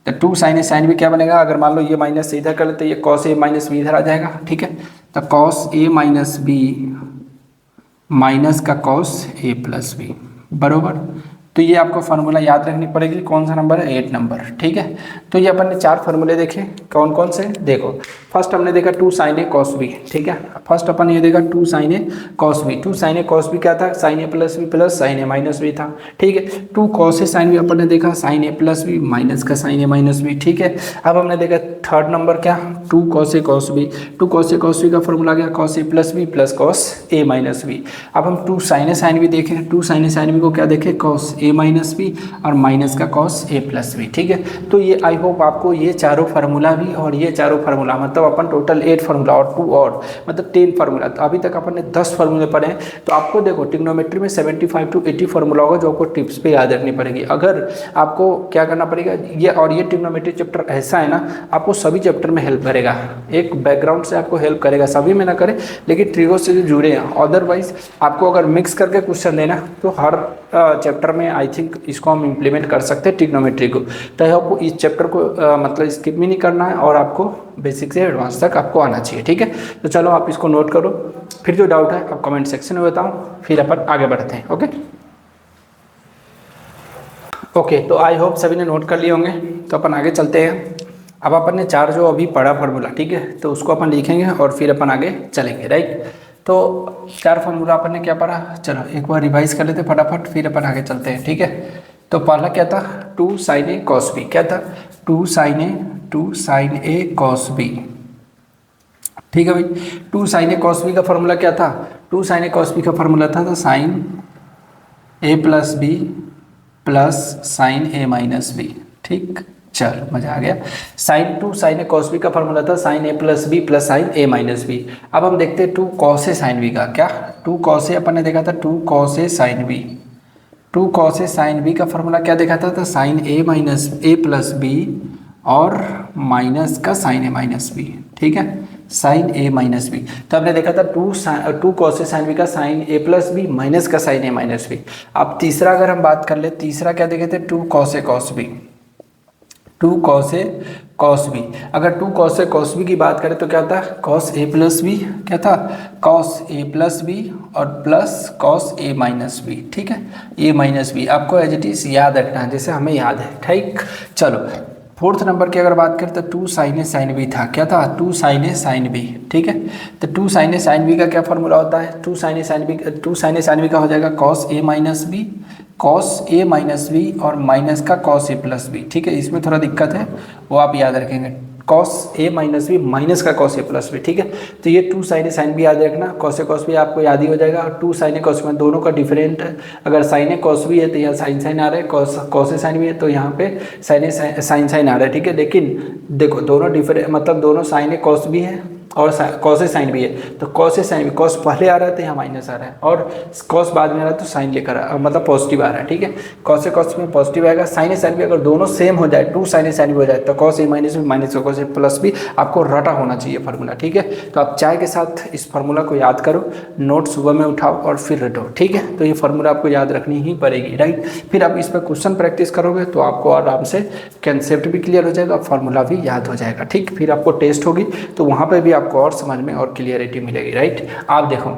तो 2 साइन ए साइन बी क्या बनेगा, अगर मान लो ये माइनस से इधर कर ले तो ये कॉस ए माइनस बी इधर आ जाएगा। ठीक है, तो cos A minus B minus का कॉस ए प्लस बी बरोबर। तो ये आपको फार्मूला याद रखनी पड़ेगी, कौन सा नंबर है, 8 नंबर। ठीक है, तो ये अपन ने 4 फार्मूले देखे, कौन कौन से, देखो फर्स्ट हमने देखा 2 साइन ए कॉस बी। ठीक है, फर्स्ट अपन ये देखा 2 sign A cos B. 2 sign A cos B क्या था, sign A plus B plus sine A minus B था। ठीक है, 2 कॉस ए साइन बी अपन ने देखा, sign A plus B minus का साइन ए माइनस बी। ठीक है, अब हमने देखा थर्ड नंबर क्या, 2 cos A cos B. 2 cos A cos B का फॉर्मूला गया cos A plus B plus cos A minus B. अब हम 2 साइन ए साइन बी देखें, 2 साइन ए साइन बी को क्या देखें, कॉस ए माइनस बी और माइनस का कॉस ए प्लस बी। ठीक है, तो ये आई होप आपको ये चारों फार्मूला भी और ये चारों फार्मूला, मतलब अपन टोटल 8 फार्मूला और 2 और मतलब 10 फार्मूला, तो अभी तक अपन ने 10 फार्मूले पढ़े हैं। तो आपको देखो ट्रिग्नोमेट्री में 75 to 80 फार्मूला होगा जो आपको टिप्स पे याद रखनी पड़ेगी। अगर आपको क्या करना पड़ेगा, ये और ये ट्रिग्नोमेट्री चैप्टर ऐसा है ना, आपको सभी चैप्टर में हेल्प करेगा, एक बैकग्राउंड से आपको हेल्प करेगा, सभी में ना करे लेकिन ट्रिगो से जो जुड़े हैं। अदरवाइज आपको अगर मिक्स करके क्वेश्चन देना तो हर चैप्टर में आई थिंक इसको हम इम्प्लीमेंट कर सकते हैं ट्रिग्नोमेट्री को। तो आपको इस चैप्टर को मतलब स्किप भी नहीं करना है और आपको बेसिक से एडवांस तक आपको आना चाहिए। ठीक है, तो चलो आप इसको नोट करो, फिर जो डाउट है आप कमेंट सेक्शन में बताओ, फिर अपन आगे बढ़ते हैं। ओके, तो आई होप सभी ने नोट कर लिए होंगे, तो अपन आगे चलते हैं। अब अपन ने 4 जो अभी पढ़ा फार्मूला, ठीक है, तो उसको अपन लिखेंगे और फिर अपन आगे चलेंगे। राइट, तो 4 फार्मूला अपन ने क्या पढ़ा, चलो एक बार रिवाइज कर लेते फटाफट, फिर अपन आगे चलते हैं। ठीक है, तो पहला क्या था, 2 साइन ए कॉस बी, क्या था 2 साइन ए कॉस बी ठीक है भाई। 2 साइन ए कॉस बी का फॉर्मूला क्या था? 2 साइन ए कॉस बी का फॉर्मूला था sign A plus B plus sine A minus B. ठीक, चल मजा आ गया। Sign 2 sign A cos B का फॉर्मूला था sign A plus B plus sine A minus B. अब हम देखते हैं 2 कॉस ए साइन बी का। क्या 2 कॉस ए अपन ने देखा था 2 cos A sine B. 2 cos A sine B का फॉर्मूला क्या देखा था? Sign A minus A plus B और माइनस का साइन ए माइनस बी। ठीक है, साइन ए माइनस बी। तो हमने देखा था 2 कॉस ए साइन बी का sine A plus B minus का साइन ए माइनस बी। अब तीसरा अगर हम बात कर ले, तीसरा क्या देखे थे? 2 cos A cos B. 2 cos A cos B. अगर 2 कॉस ए कॉस बी की बात करें तो क्या था? Cos A plus B. क्या था? कॉस ए प्लस बी और plus cos A minus B. ठीक है, ए माइनस बी आपको एज इट इज याद रखना है जैसे हमें याद है। ठीक, चलो 4th नंबर की अगर बात करें तो 2 साइन ए साइन बी था। क्या था? 2 साइन ए साइन बी। ठीक है, तो 2 साइन ए साइन बी का क्या फॉर्मूला होता है? 2 साइन ए साइन बी का हो जाएगा cos A minus B, cos A minus B और माइनस का कॉस ए प्लस बी। ठीक है, इसमें थोड़ा दिक्कत है वो आप याद रखेंगे, cos A minus B minus का कॉस ए प्लस बी। ठीक है, तो ये 2 साइन ए साइन बी याद रखना, कॉस ए कॉस बी आपको याद ही हो जाएगा। और 2 साइन ए कॉस बी दोनों का डिफरेंट है, अगर साइन ए कॉस बी है तो यहाँ साइन साइन आ रहा है, कॉस ए साइन बी है तो यहाँ पे साइन ए साइन साइन आ रहा है। ठीक है, लेकिन देखो दोनों डिफरेंट मतलब दोनों साइन ए कॉस बी है और कॉस ए साइन भी है। तो कॉस ए साइन भी कॉस पहले आ रहा है तो यहाँ माइनस आ रहा है और कॉस बाद में आ रहा है तो साइन लेकर मतलब पॉजिटिव आ रहा है। ठीक है, कॉस ए कॉस में पॉजिटिव आएगा, साइन ए साइन भी अगर दोनों सेम हो जाए 2 साइन ए साइन भी हो जाए तो कॉस ए माइनस भी माइनस का कॉस ए प्लस भी आपको रटा होना चाहिए फार्मूला। ठीक है, तो आप चाय के साथ इस फार्मूला को याद करो, नोट सुबह में उठाओ और फिर रटो। ठीक है, तो ये फार्मूला आपको याद रखनी ही पड़ेगी। राइट, फिर आप इस पर क्वेश्चन प्रैक्टिस करोगे तो आपको आराम से कंसेप्ट भी क्लियर हो जाएगा, फार्मूला भी याद हो जाएगा। ठीक, फिर आपको टेस्ट होगी तो वहाँ पर भी आपको और समझ में और क्लियरिटी मिलेगी। राइट, आप देखो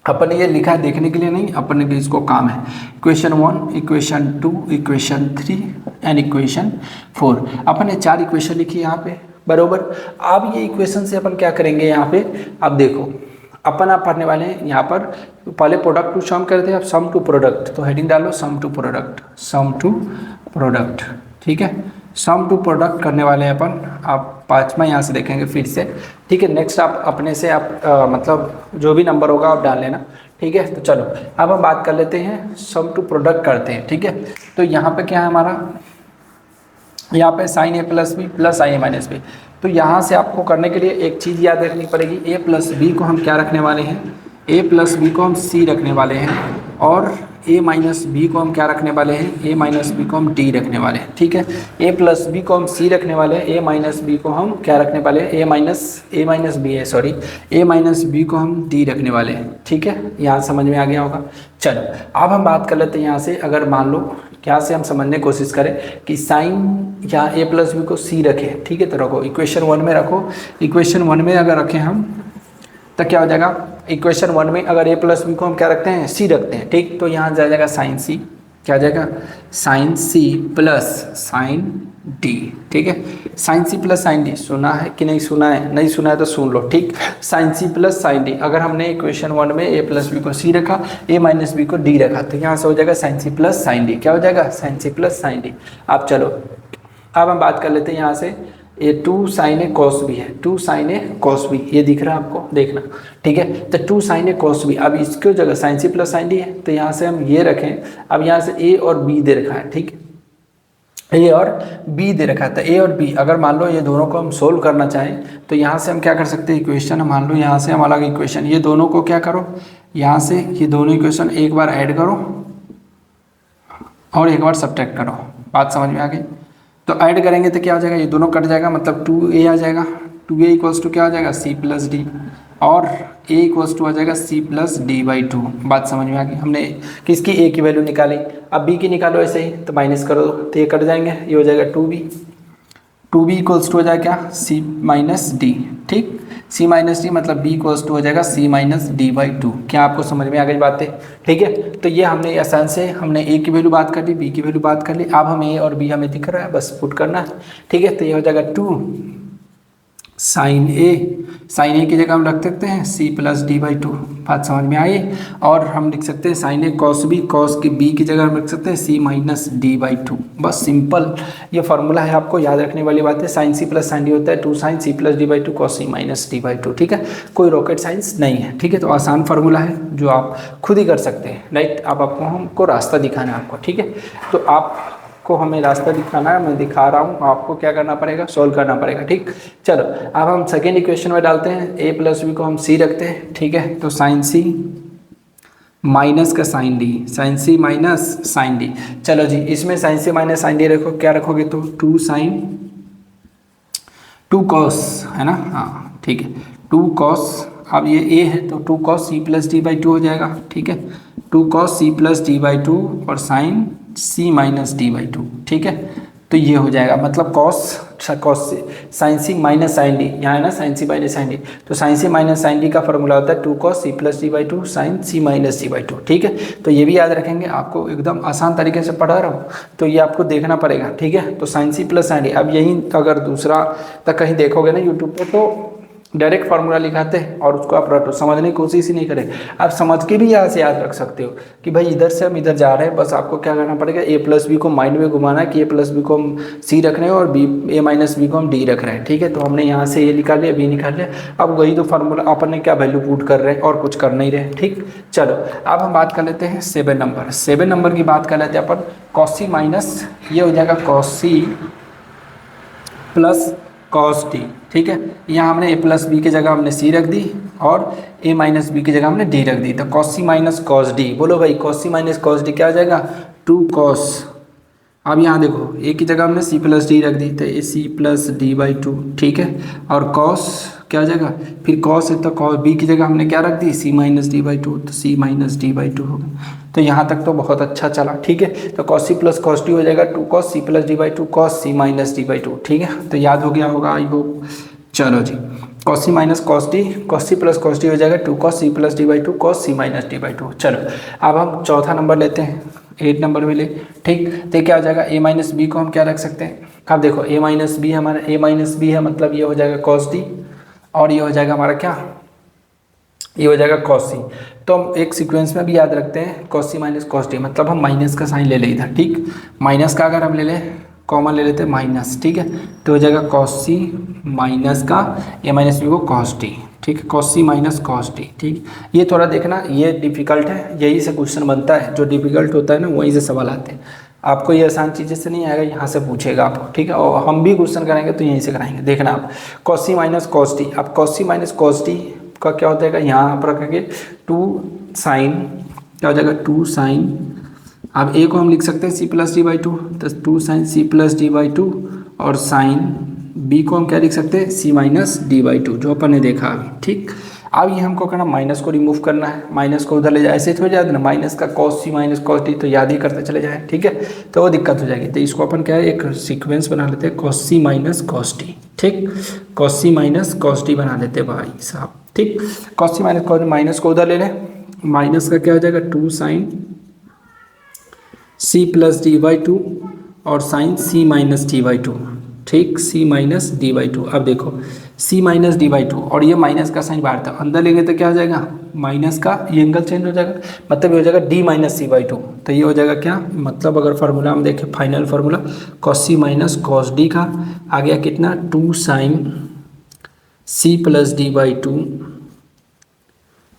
अपन ने ये लिखा है देखने के लिए नहीं, अपन ने भी इसको काम है। Equation 1, equation 2, equation 3 and equation 4। अपन ने 4 इक्वेशन लिखी यहाँ पे बरोबर। अब ये इक्वेशन से अपन क्या करेंगे यहाँ पे? अब देखो अपन आप पढ़ने वाले हैं यहाँ पर पहले प्रोडक्ट टू सम करते हैं, अब सम टू प्रोडक्ट। तो हेडिंग डालो sum to product, sum to product. ठीक है, सम टू प्रोडक्ट करने वाले हैं अपन। आप 5वां यहाँ से देखेंगे फिर से। ठीक है, नेक्स्ट आप अपने से आप मतलब जो भी नंबर होगा आप डाल लेना। ठीक है, तो चलो अब हम बात कर लेते हैं, सम टू प्रोडक्ट करते हैं। ठीक है, तो यहाँ पे क्या है हमारा? यहाँ पे sign A plus B plus sine A minus B. तो यहाँ से आपको करने के लिए एक चीज़ याद रखनी पड़ेगी, ए प्लस बी को हम क्या रखने वाले हैं? ए प्लस बी को हम सी रखने वाले हैं और ए माइनस बी को हम क्या रखने वाले हैं? ए माइनस बी को हम डी रखने वाले हैं। ठीक है, ए प्लस बी को हम सी रखने वाले हैं, ए माइनस बी को हम क्या रखने वाले हैं? ए माइनस बी है सॉरी, ए माइनस बी को हम डी रखने वाले हैं। ठीक है, यहाँ समझ में आ गया होगा। चलो अब हम बात कर लेते हैं यहाँ से, अगर मान लो क्या से हम समझने की कोशिश करें कि साइन या ए प्लस बी को सी रखें। ठीक है, तो रखो इक्वेशन 1 में रखो। इक्वेशन 1 में अगर रखें हम तो क्या हो जाएगा? इक्वेशन 1 में अगर ए प्लस बी को हम क्या रखते हैं? सी रखते हैं। ठीक, तो यहाँ जाएगा साइन सी, क्या आ जाएगा? Sine C plus sine D. ठीक है, sine C plus sine D सुना है कि नहीं सुना है? नहीं सुना है तो सुन लो। ठीक, sine C plus sine D. अगर हमने इक्वेशन 1 में ए प्लस बी को सी रखा, ए माइनस बी को डी रखा, तो यहाँ से हो जाएगा sine C plus sine D. क्या हो जाएगा? Sine C plus sine D. आप चलो अब हम बात कर लेते हैं यहाँ से, ये 2 साइन ए कॉस बी है, 2 साइन ए कॉस बी, ये दिख रहा है आपको? देखना। ठीक है, तो 2 साइन ए कॉस बी, अब इसके जगह sine C plus sine D है तो यहाँ से हम ये रखें। अब यहाँ से ए और बी दे रखा है। ठीक, ए और बी दे रखा था, ए और बी। अगर मान लो ये दोनों को हम सोल्व करना चाहें तो यहाँ से हम क्या कर सकते हैं? इक्वेशन मान लो यहाँ से हम अलग इक्वेशन, ये दोनों को क्या करो, यहाँ से ये दोनों इक्वेशन एक बार ऐड करो और एक बार सब्ट्रैक्ट करो। बात समझ में आ गई? तो ऐड करेंगे तो क्या हो जाएगा? ये दोनों कट जाएगा, मतलब 2a आ जाएगा। 2a इक्वल्स टू क्या हो जाएगा? c प्लस डी, और a इक्वल्स टू आ जाएगा c प्लस डी बाई 2। बात समझ में आ गई? हमने किसकी a की वैल्यू निकाली, अब b की निकालो ऐसे ही, तो माइनस करो तो ये कट जाएंगे, ये हो जाएगा 2b। 2b इक्वल्स टू हो जाएगा क्या? c minus D. ठीक, c माइनस डी मतलब b इक्वल्स टू हो जाएगा c माइनस डी बाई 2। क्या आपको समझ में आ गई बातें? ठीक है, तो ये हमने आसान से हमने a की वैल्यू बात कर ली, b की वैल्यू बात कर ली। अब हम a और b हमें दिख रहा है, बस पुट करना है। ठीक है, तो ये हो जाएगा 2 साइन ए की जगह हम रख सकते हैं C plus D by two. बात समझ में आई। और हम लिख सकते हैं sine A cos B, cos के बी की जगह हम रख सकते हैं C minus D by two. बस सिंपल ये फॉर्मूला है, आपको याद रखने वाली बात है। Sine C plus sine D होता है two sine C plus D by two cos C minus D by two. ठीक है, कोई रॉकेट साइंस नहीं है। ठीक है, तो आसान फार्मूला है जो आप खुद ही कर सकते हैं। राइट, अब आपको हमको रास्ता दिखाना है आपको। ठीक है, तो आप को हमें रास्ता दिखाना है, मैं दिखा रहा हूँ, आपको क्या करना पड़ेगा, सोल्व करना पड़ेगा। ठीक, चलो अब हम सेकेंड इक्वेशन में डालते हैं। ए प्लस बी को हम सी रखते हैं। ठीक है, तो साइन सी माइनस का sign D, sine C minus sine D. चलो जी, इसमें sign C minus sine D रखो, क्या रखोगे तो टू साइन टू कॉस, है ना। हाँ ठीक है, टू कॉस, अब ये ए है तो two cos C plus D by two हो जाएगा। ठीक है, two cos C plus D by two और sine C minus D by two. ठीक है, तो ये हो जाएगा, मतलब cos sine C minus sine D, यहाँ है ना sine C minus sine D, तो sine C minus sine D का फॉर्मूला होता है two cos C plus D by two sine C minus D by two. ठीक है, तो ये भी याद रखेंगे, आपको एकदम आसान तरीके से पढ़ा रहा हूँ तो ये आपको देखना पड़ेगा। ठीक है, तो sine C plus sine D, अब यही अगर दूसरा तक कहीं देखोगे ना यूट्यूब पर तो डायरेक्ट फार्मूला लिखाते हैं और उसको आप रटो, समझने की कोशिश ही नहीं करें। आप समझ के भी यहाँ से याद रख सकते हो कि भाई इधर से हम इधर जा रहे हैं, बस आपको क्या करना पड़ेगा, ए प्लस बी को माइंड में घुमाना है कि ए प्लस बी को हम सी रख रहे हैं और बी ए माइनस बी को हम डी रख रहे हैं। ठीक है, तो हमने यहाँ से ए निकाल लिया, बी निकाल लिया, अब वही तो फार्मूला अपन ने क्या वैल्यू पुट कर रहे हैं और कुछ कर नहीं रहे। ठीक, चलो अब हम बात कर लेते हैं 7 नंबर। 7 नंबर की बात कर लेते हैं अपन। कॉस सी माइनस, ये हो जाएगा cos C plus cos D. ठीक है, यहाँ हमने ए प्लस बी की जगह हमने सी रख दी और ए माइनस बी की जगह हमने डी रख दी, तो cos C minus cos D. बोलो भाई, cos C minus cos D क्या आ जाएगा, टू कॉस। अब यहाँ देखो ए की जगह हमने सी प्लस डी रख दी, तो A C plus D by two. ठीक है, और कॉस क्या आ जाएगा, फिर कॉस है तो कॉस बी की जगह हमने क्या रख दी, सी माइनस डी बाई टू, तो सी माइनस डी बाई टू होगा। तो यहाँ तक तो बहुत अच्छा चला। ठीक है, तो cos C plus cos D हो जाएगा two cos C plus D by two cos C minus D by two. ठीक है, तो याद हो गया होगा आई होप। चलो जी, cos C minus cos D, cos C plus cos D हो जाएगा two cos C plus D by two cos C minus D by two. चलो अब हम चौथा नंबर लेते हैं, 8 नंबर में ले। ठीक, तो क्या हो जाएगा, ए माइनस बी को हम क्या रख सकते हैं, अब देखो ए माइनस बी हमारा, ए माइनस बी है मतलब ये हो जाएगा कॉस डी और ये हो जाएगा हमारा क्या, ये हो जाएगा कॉस सी। तो हम एक सीक्वेंस में भी याद रखते हैं cos C minus cos D, मतलब हम माइनस का साइन ले ले इधर। ठीक, माइनस का अगर हम ले लें, कॉमन ले लेते हैं माइनस। ठीक है, तो हो जाएगा कॉस सी माइनस का ए माइनस बी को कॉस डी। ठीक है, cos C minus cos D. ठीक, ये थोड़ा देखना, ये डिफिकल्ट है, यही से क्वेश्चन बनता है, जो डिफिकल्ट होता है ना वहीं से सवाल आते हैं। आपको ये आसान चीज़ें से नहीं आएगा, यहाँ से पूछेगा आपको। ठीक है, और हम भी क्वेश्चन कराएंगे तो यहीं से कराएंगे, देखना आप। Cos C minus cos D, अब cos C minus cos D का क्या होता है, यहाँ पर रखेंगे टू साइन, क्या हो जाएगा टू साइन। अब ए को हम लिख सकते हैं C plus D by two, तो two sine C plus D by two, और साइन बी को हम क्या लिख सकते हैं, C minus D by two, जो अपन ने देखा अभी। ठीक, अब ये हमको करना, माइनस को रिमूव करना है, माइनस को उधर ले जाए, ऐसे हो जाए ना, माइनस का cos C minus cos D, तो याद ही करते चले जाए। ठीक है, तो वो दिक्कत हो जाएगी, तो इसको अपन क्या है, एक सीक्वेंस बना लेते हैं, cos C minus cos D. ठीक, cos C minus cos D बना लेते हैं भाई साहब। ठीक, cos C minus cos, minus को उधर ले लें, माइनस का क्या हो जाएगा, two sine C plus D by two और sine C minus D by two. ठीक, C minus D by two. अब देखो C minus D by two और ये माइनस का साइन बाहर था, अंदर लेंगे तो क्या हो जाएगा, माइनस का ये एंगल चेंज हो जाएगा, मतलब ये हो जाएगा D minus C by two. तो ये हो जाएगा क्या, मतलब अगर फार्मूला हम देखें, final formula cos C minus cos D का आ गया कितना, two sine C plus D by two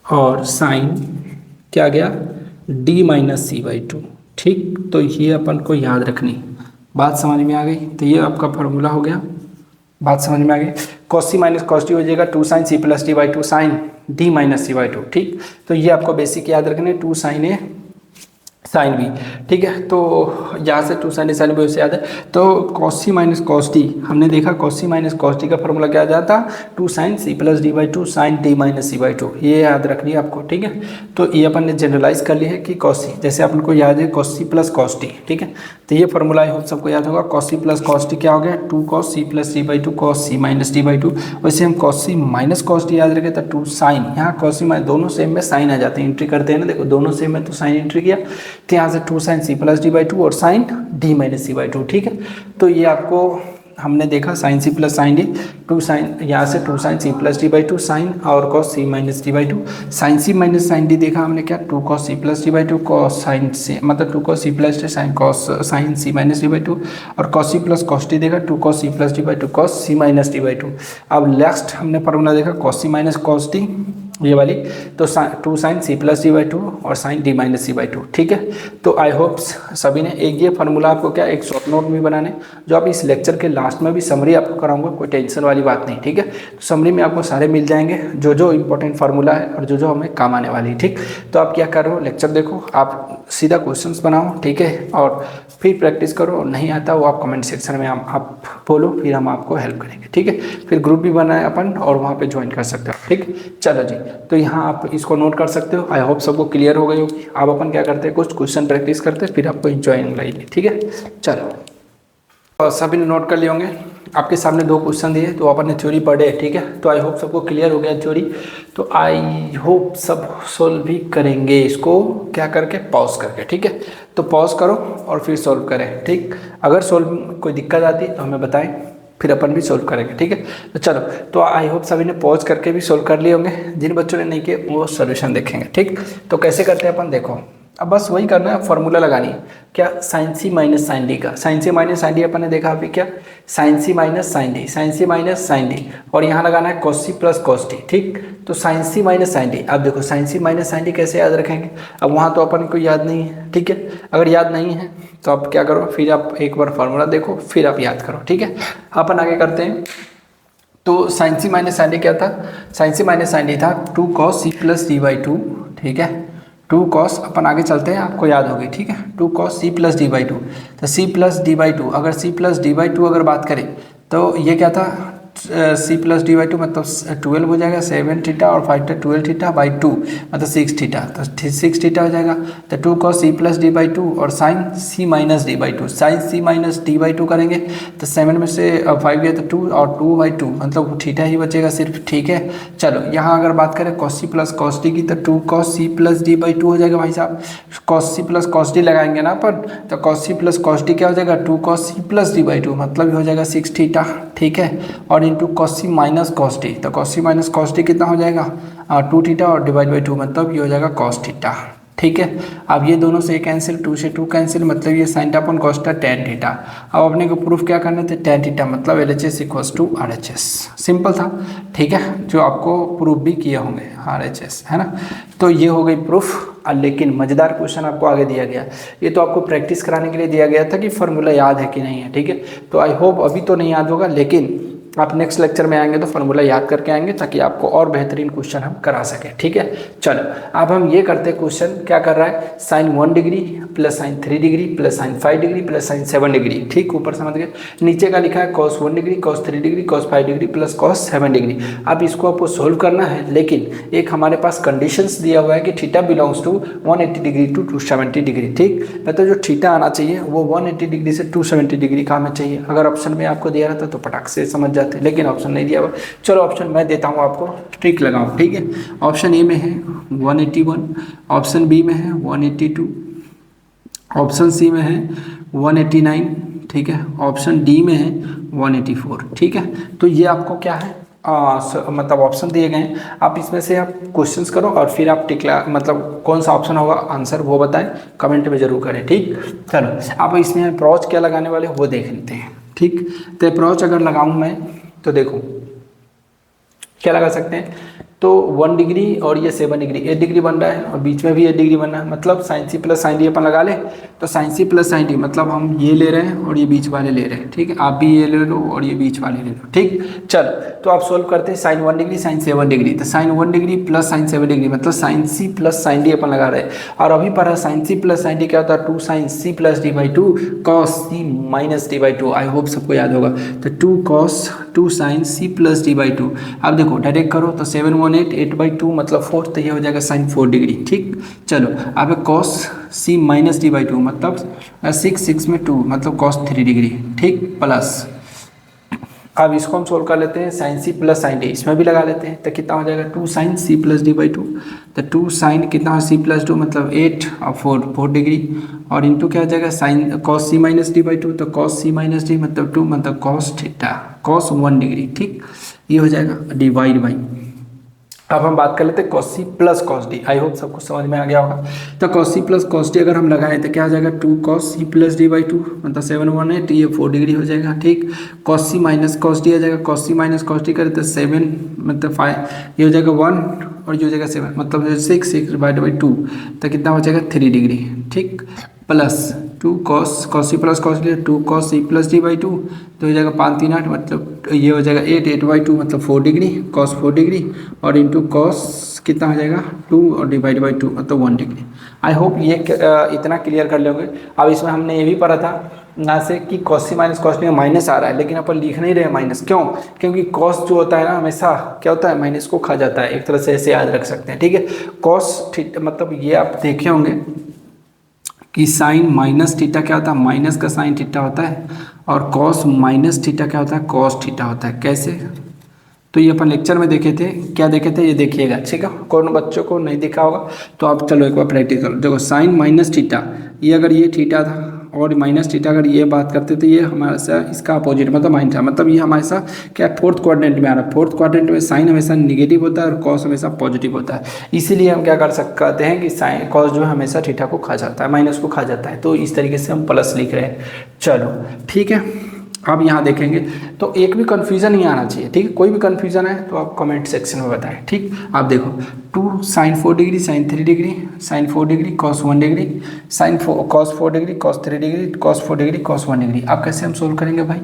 और साइन क्या आ गया, D minus C by two. ठीक, तो ये अपन को याद रखनी, बात समझ में आ गई। तो ये आपका फार्मूला हो गया, बात समझ में आ गई। Cos C minus cos D हो जाएगा two sine C plus D by two sine D minus C by two. ठीक, तो ये आपको बेसिक याद रखने, two sine A sine B. ठीक है, तो यहाँ से two sine A sine B से याद है, तो cos C minus cos D हमने देखा, cos C minus cos D का फॉर्मूला क्या आ जाता, two sine C plus D by two sine D minus C by two, ये याद रखनी है आपको। ठीक है, तो ये अपन ने जनरलाइज कर लिया है कि कॉस सी, जैसे अपन को याद है cos C plus cos D. ठीक है, तो ये फॉर्मूला आई होप सबको याद होगा, cos C plus cos D क्या हो गया, two cos C plus D by two cos C minus D by two. वैसे हम cos C minus cos D याद रखें तो टू साइन, यहाँ कॉस सी माइनस दोनों सेम में साइन आ जाते हैं, एंट्री करते हैं ना, देखो दोनों सेम में तो साइन एंट्री किया, तो यहाँ से two sine C plus D by two और sine D minus C by two. ठीक है, तो ये आपको हमने देखा sine C plus sine D, two sine यहाँ से two sine C plus D by two sine और cos C minus D by two, sine C minus sine D देखा हमने क्या, two cos C plus D by two cos sine C मतलब two cos C plus D sine cos sine C minus D by two, और cos C plus cos D देखा two cos C plus D by two cos C minus D by two. अब नेक्स्ट हमने फॉर्मूला देखा cos C minus cos D ये वाली, तो two sine C plus D by two और sine D minus C by two. ठीक है, तो आई होप सभी ने एक ये फार्मूला आपको क्या एक शॉर्ट नोट में बनाने, जो आप इस लेक्चर के लास्ट में भी समरी आपको कराऊंगा, कोई टेंशन वाली बात नहीं। ठीक है, तो समरी में आपको सारे मिल जाएंगे जो जो इंपॉर्टेंट फार्मूला है और जो जो हमें काम आने वाली है। ठीक, तो आप क्या करो, लेक्चर देखो, आप सीधा क्वेश्चंस बनाओ। ठीक है, और फिर प्रैक्टिस करो, और नहीं आता वो आप कमेंट सेक्शन में आप बोलो, फिर हम आपको हेल्प करेंगे। ठीक है, फिर ग्रुप भी बनाए अपन और वहाँ पे ज्वाइन कर सकते हो। ठीक, चलो जी, तो यहाँ आप इसको नोट कर सकते हो। आई होप सबको क्लियर हो गई होगी। अब अपन क्या करते हैं, कुछ क्वेश्चन प्रैक्टिस करते हैं, फिर आपको इंजॉइंग लगेगी। ठीक है, चलो, और सभी ने नोट कर लिए होंगे। आपके सामने दो क्वेश्चन दिए, तो अपन ने थ्योरी पढ़े। ठीक है, तो आई होप सबको क्लियर हो गया थ्योरी, तो आई होप सब सोल्व भी करेंगे इसको क्या करके, पॉज करके। ठीक है, तो पॉज करो और फिर सोल्व करें। ठीक, अगर सोल्व कोई दिक्कत आती है तो हमें बताएं, फिर अपन भी सोल्व करेंगे। ठीक है, तो चलो, तो आई होप सभी ने पॉज करके भी सोल्व कर लिए होंगे। जिन बच्चों ने नहीं किए वो सोल्यूशन देखेंगे। ठीक, तो कैसे करते हैं अपन, देखो, अब बस वही करना है, फॉर्मूला लगानी है क्या, sine C minus sine D का। Sine C minus sine D अपन ने देखा अभी क्या, sine C minus sine D, sine C minus sine D, और यहाँ लगाना है cos C plus cos D. ठीक, तो sine C minus sine D, अब देखो sine C minus sine D कैसे याद रखेंगे, अब वहाँ तो अपन को याद नहीं है। ठीक है, अगर याद नहीं है तो आप क्या करो, फिर आप एक बार फार्मूला देखो, फिर आप याद करो। ठीक है, अपन आगे करते हैं। तो sine C minus sine D क्या था, sine C minus sine D था two cos C plus D by two. ठीक है, टू कॉस, अपन आगे चलते हैं, आपको याद होगी। ठीक है, two cos C plus D by two, तो C plus D by two, अगर C plus D by two अगर बात करें तो ये क्या था, C plus D by two मतलब 12 हो जाएगा, 7 थीटा और 5 12 थीटा बाई टू मतलब 6 थीटा, तो 6 थीटा हो जाएगा। तो two cos C plus D by two और sine C minus D by two, sine C minus D by two करेंगे तो 7 में से 5 गया तो 2 और 2 बाई 2 मतलब थीटा ही बचेगा सिर्फ। ठीक है, चलो, यहाँ अगर बात करें cos C plus cos D की, तो two cos C plus D by two हो जाएगा भाई साहब। Cos C plus cos D लगाएंगे ना अपन, तो cos C plus cos D क्या हो जाएगा, two cos C plus D by two मतलब हो जाएगा 6 थीटा। ठीक है, और into cos C minus cos D, तो cos C minus cos D कितना हो जाएगा, 2 थीटा और डिवाइड बाई 2 मतलब ये हो जाएगा कॉस थीटा। ठीक है, अब ये दोनों से कैंसिल, 2 से 2 कैंसिल मतलब ये साइन अपन कॉस्टा टेन थीटा। अब अपने को प्रूफ क्या करने थे, टेन थीटा मतलब LHS equals to RHS। Simple था। ठीक है, जो आपको प्रूफ भी किए होंगे RHS, है ना। तो ये हो गई प्रूफ। लेकिन मज़ेदार क्वेश्चन आपको आगे दिया गया, ये तो आपको प्रैक्टिस कराने के लिए दिया गया था कि फार्मूला याद है कि नहीं है। ठीक है, तो आई होप अभी तो नहीं याद होगा, लेकिन आप नेक्स्ट लेक्चर में आएंगे तो फार्मूला याद करके आएंगे ताकि आपको और बेहतरीन क्वेश्चन हम करा सकें। ठीक है, चलो, अब हम ये करते हैं, क्वेश्चन क्या कर रहा है, sine 1 degree plus sine 3 degree plus sine 5 degree plus sine 7 degree. ठीक, ऊपर समझ गए, नीचे का लिखा है cos 1 degree cos 3 degree cos 5 degree plus cos 7 degree. अब इसको आपको सोल्व करना है, लेकिन एक हमारे पास कंडीशंस दिया हुआ है कि theta belongs to 180 degree to 270 degree. ठीक, मतलब जो थीटा आना चाहिए वो 180 डिग्री से 270 डिग्री का हमें चाहिए। अगर ऑप्शन में आपको दिया रहता तो पटाख से समझ जाते, लेकिन ऑप्शन नहीं दिया हुआ। चलो, ऑप्शन मैं देता हूँ आपको, ट्रिक लगाओ। ठीक है, ऑप्शन ए में है 181, ऑप्शन बी में है 182, ऑप्शन सी में है 189, ठीक है, ऑप्शन डी में है 184। ठीक है, तो ये आपको क्या है, मतलब ऑप्शन दिए गए हैं, आप इसमें से आप क्वेश्चंस करो और फिर आप मतलब कौन सा ऑप्शन होगा आंसर वो बताएं, कमेंट में जरूर करें। ठीक, चलो, आप इसमें अप्रोच क्या लगाने वाले वो देख लेते हैं। ठीक, तो अप्रोच अगर लगाऊं मैं तो देखो क्या लगा सकते हैं, तो 1 डिग्री और ये 7 डिग्री, 8 डिग्री बन रहा है और बीच में भी 8 डिग्री बन रहा है, मतलब sine C plus sine D अपन लगा ले, तो sine C plus sine D मतलब हम ये ले रहे हैं और ये बीच वाले ले रहे हैं। ठीक है, आप भी ये ले लो और ये बीच वाले ले लो। ठीक, चलो, तो आप सोल्व करते हैं, साइन 1 डिग्री साइन 7 डिग्री, तो sine 1 degree plus sine 7 degree मतलब sine C plus sine D अपन लगा रहे हैं। और अभी पढ़ा sine C plus sine D क्या होता है, 2 sine C plus D by 2 cos C minus D by 2। I hope सबको याद होगा, तो 2 cos 2 sine C plus D by 2। अब देखो डायरेक्ट करो तो 7 1 8 8 बाई 2 मतलब 4, तो ये हो जाएगा साइन 4 डिग्री। ठीक, चलो, अब cos C minus D by 2 मतलब 6 6 में 2 मतलब कॉस 3 डिग्री। ठीक, प्लस अब इसको हम सोल्व कर लेते हैं, sine C plus sine D इसमें भी लगा लेते हैं, तो कितना हो जाएगा 2 sine C plus D by 2। तो 2 साइन कितना सी प्लस 2 मतलब 8 और 4 डिग्री, और इंटू क्या हो जाएगा sine cos C minus D by 2, तो कॉस सी माइनस डी मतलब 2 मतलब कॉस थीटा कॉस 1 डिग्री। ठीक, ये हो जाएगा डिवाइड बाई। अब हम बात कर लेते हैं cos C plus cos D. I hope सबको समझ में आ गया होगा। तो cos C plus cos D अगर हम लगाएं तो क्या हो जाएगा 2 cos C plus D by 2 मतलब 718, ये 4 डिग्री हो जाएगा। ठीक, cos C minus cos D आ जाएगा, cos C minus cos D करें तो 7 मतलब 5, ये हो जाएगा 1 और ये हो जाएगा 7 मतलब 6 डिवाइड बाई 2 तो कितना हो जाएगा 3 डिग्री। ठीक, plus 2 cos C plus cos D 2 cos C plus D by 2 तो हो जाएगा 5 3 8 मतलब ये हो जाएगा 8 बाई 2 मतलब 4 डिग्री कॉस 4 डिग्री और इंटू कॉस कितना हो जाएगा 2 और डिवाइड बाई 2 मतलब 1 डिग्री। आई होप ये इतना क्लियर कर लोगे। अब इसमें हमने ये भी पढ़ा था यहाँ से कि cos C minus cos D में माइनस आ रहा है, लेकिन अपन लिख नहीं रहे माइनस, क्यों? क्योंकि कॉस जो होता है ना हमेशा क्या होता है माइनस को खा जाता है, एक तरह से ऐसे याद रख सकते हैं। ठीक है, कॉस थीटा मतलब ये आप देखे होंगे कि साइन माइनस थीटा क्या होता है, माइनस का साइन थीटा होता है, और कॉस माइनस थीटा क्या होता है, कॉस थीटा होता है। कैसे? तो ये अपन लेक्चर में देखे थे, क्या देखे थे ये देखिएगा। ठीक है, कौन बच्चों को नहीं दिखा होगा तो आप चलो एक बार प्रैक्टिकल देखो। साइन माइनस थीटा, ये अगर ये थीटा था और माइनस थीटा अगर ये बात करते तो ये हमारे सा इसका अपोजिट मतलब माइनस था, मतलब ये हमारे सा क्या फोर्थ क्वाड्रेंट में आ रहा है। फोर्थ क्वाड्रेंट में साइन हमेशा निगेटिव होता है और कॉस हमेशा पॉजिटिव होता है। इसीलिए हम क्या कर सकते हैं कि साइन कॉस जो है हमेशा थीटा को खा जाता है, माइनस को खा जाता है, तो इस तरीके से हम प्लस लिख रहे हैं। चलो ठीक है, अब यहाँ देखेंगे तो एक भी कन्फ्यूजन नहीं आना चाहिए। ठीक है, कोई भी कन्फ्यूजन है तो आप कमेंट सेक्शन में बताएं। ठीक, आप देखो 2 sine 4 degree sine 3 degree sine 4 degree cos 1 degree sine cos 4 degree cos 3 degree cos 4 degree cos 1 degree. अब कैसे हम सोल्व करेंगे भाई?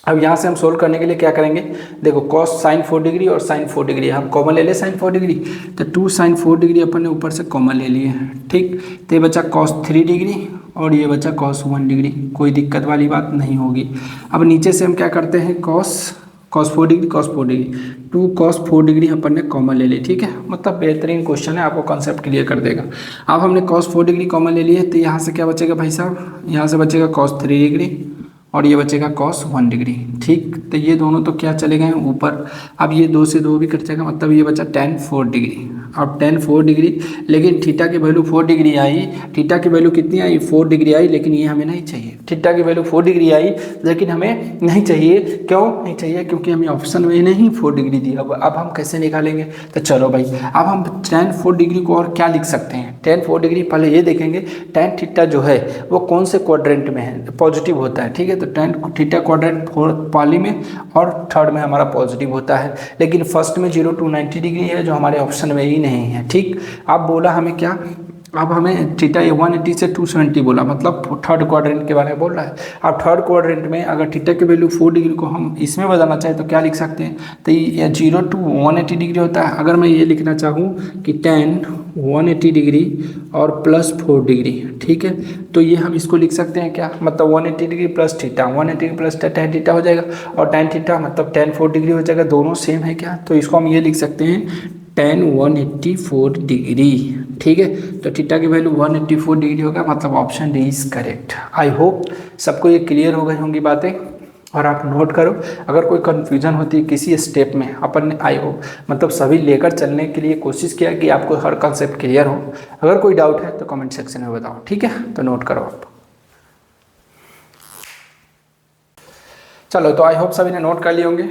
अब यहाँ से हम सोल्व करने के लिए क्या करेंगे, देखो कॉस साइन 4 डिग्री और साइन 4 डिग्री हम कॉमन ले ले साइन 4 डिग्री, तो 2 साइन 4 डिग्री अपन ने ऊपर से कॉमन ले लिए। ठीक, तो ये बचा कॉस 3 डिग्री और ये बचा कॉस 1 डिग्री, कोई दिक्कत वाली बात नहीं होगी। अब नीचे से हम क्या करते हैं cos 4 degree cos 4 degree 2 cos 4 degree अपन ने कॉमन ले ली। ठीक है, मतलब बेहतरीन क्वेश्चन है, आपको कॉन्सेप्ट क्लियर कर देगा। अब हमने कॉस 4 डिग्री कॉमन ले लिए तो यहाँ से क्या बचेगा भाई साहब, यहाँ से बचेगा कॉस 3 डिग्री और ये बचेगा कॉस 1 डिग्री। ठीक, तो ये दोनों तो क्या चले गए हैं ऊपर। अब ये 2 से 2 भी कट जाएगा, मतलब ये बचा tan 4 डिग्री। अब tan 4 डिग्री, लेकिन थीटा की वैल्यू 4 डिग्री आई, थीटा की वैल्यू कितनी आई 4 डिग्री आई, लेकिन ये हमें नहीं चाहिए। थीटा की वैल्यू 4 डिग्री आई लेकिन हमें नहीं चाहिए। क्यों नहीं चाहिए? क्योंकि हमें ऑप्शन में नहीं 4 डिग्री दिया हुआ। अब हम कैसे निकालेंगे? तो चलो भाई, अब हम tan 4 डिग्री को और क्या लिख सकते हैं? tan 4 डिग्री पहले ये देखेंगे tan थीटा जो है वो कौन से क्वाड्रेंट में है, पॉजिटिव होता है। ठीक है, तो tan थीटा क्वाड्रेंट पहली में और थर्ड में हमारा पॉजिटिव होता है, लेकिन फर्स्ट में 0 to 90 डिग्री है जो हमारे ऑप्शन में ही नहीं है। ठीक, अब बोला हमें क्या, अब हमें थीटा 180 से 270 बोला, मतलब थर्ड क्वाड्रेंट के बारे में बोल रहा है। अब थर्ड क्वाड्रेंट में अगर थीटा की वैल्यू 4 डिग्री को हम इसमें बदलना चाहें तो क्या लिख सकते हैं? तो ये 0 to 180 डिग्री होता है। अगर मैं ये लिखना चाहूँ कि tan 180 डिग्री और प्लस 4 डिग्री, ठीक है, तो ये हम इसको लिख सकते हैं क्या, मतलब 180 degree plus theta 180 plus tan theta हो जाएगा, और tan थीटा मतलब tan 4 डिग्री हो जाएगा, दोनों सेम है क्या, तो इसको हम ये लिख सकते हैं tan 184 डिग्री। ठीक है, तो थीटा की वैल्यू 184 डिग्री होगा, मतलब option D is correct. I hope सबको ये क्लियर हो गई होंगी बातें, और आप नोट करो। अगर कोई कन्फ्यूजन होती है किसी स्टेप में, अपन ने आई होप मतलब सभी लेकर चलने के लिए कोशिश किया कि आपको हर कंसेप्ट क्लियर हो। अगर कोई डाउट है तो कमेंट सेक्शन में बताओ। ठीक है, तो नोट करो आप। चलो, तो आई होप सभी ने नोट कर लिए होंगे।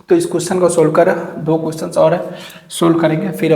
तो इस क्वेश्चन को सोल्व कर, 2 क्वेश्चन और है सोल्व करेंगे, फिर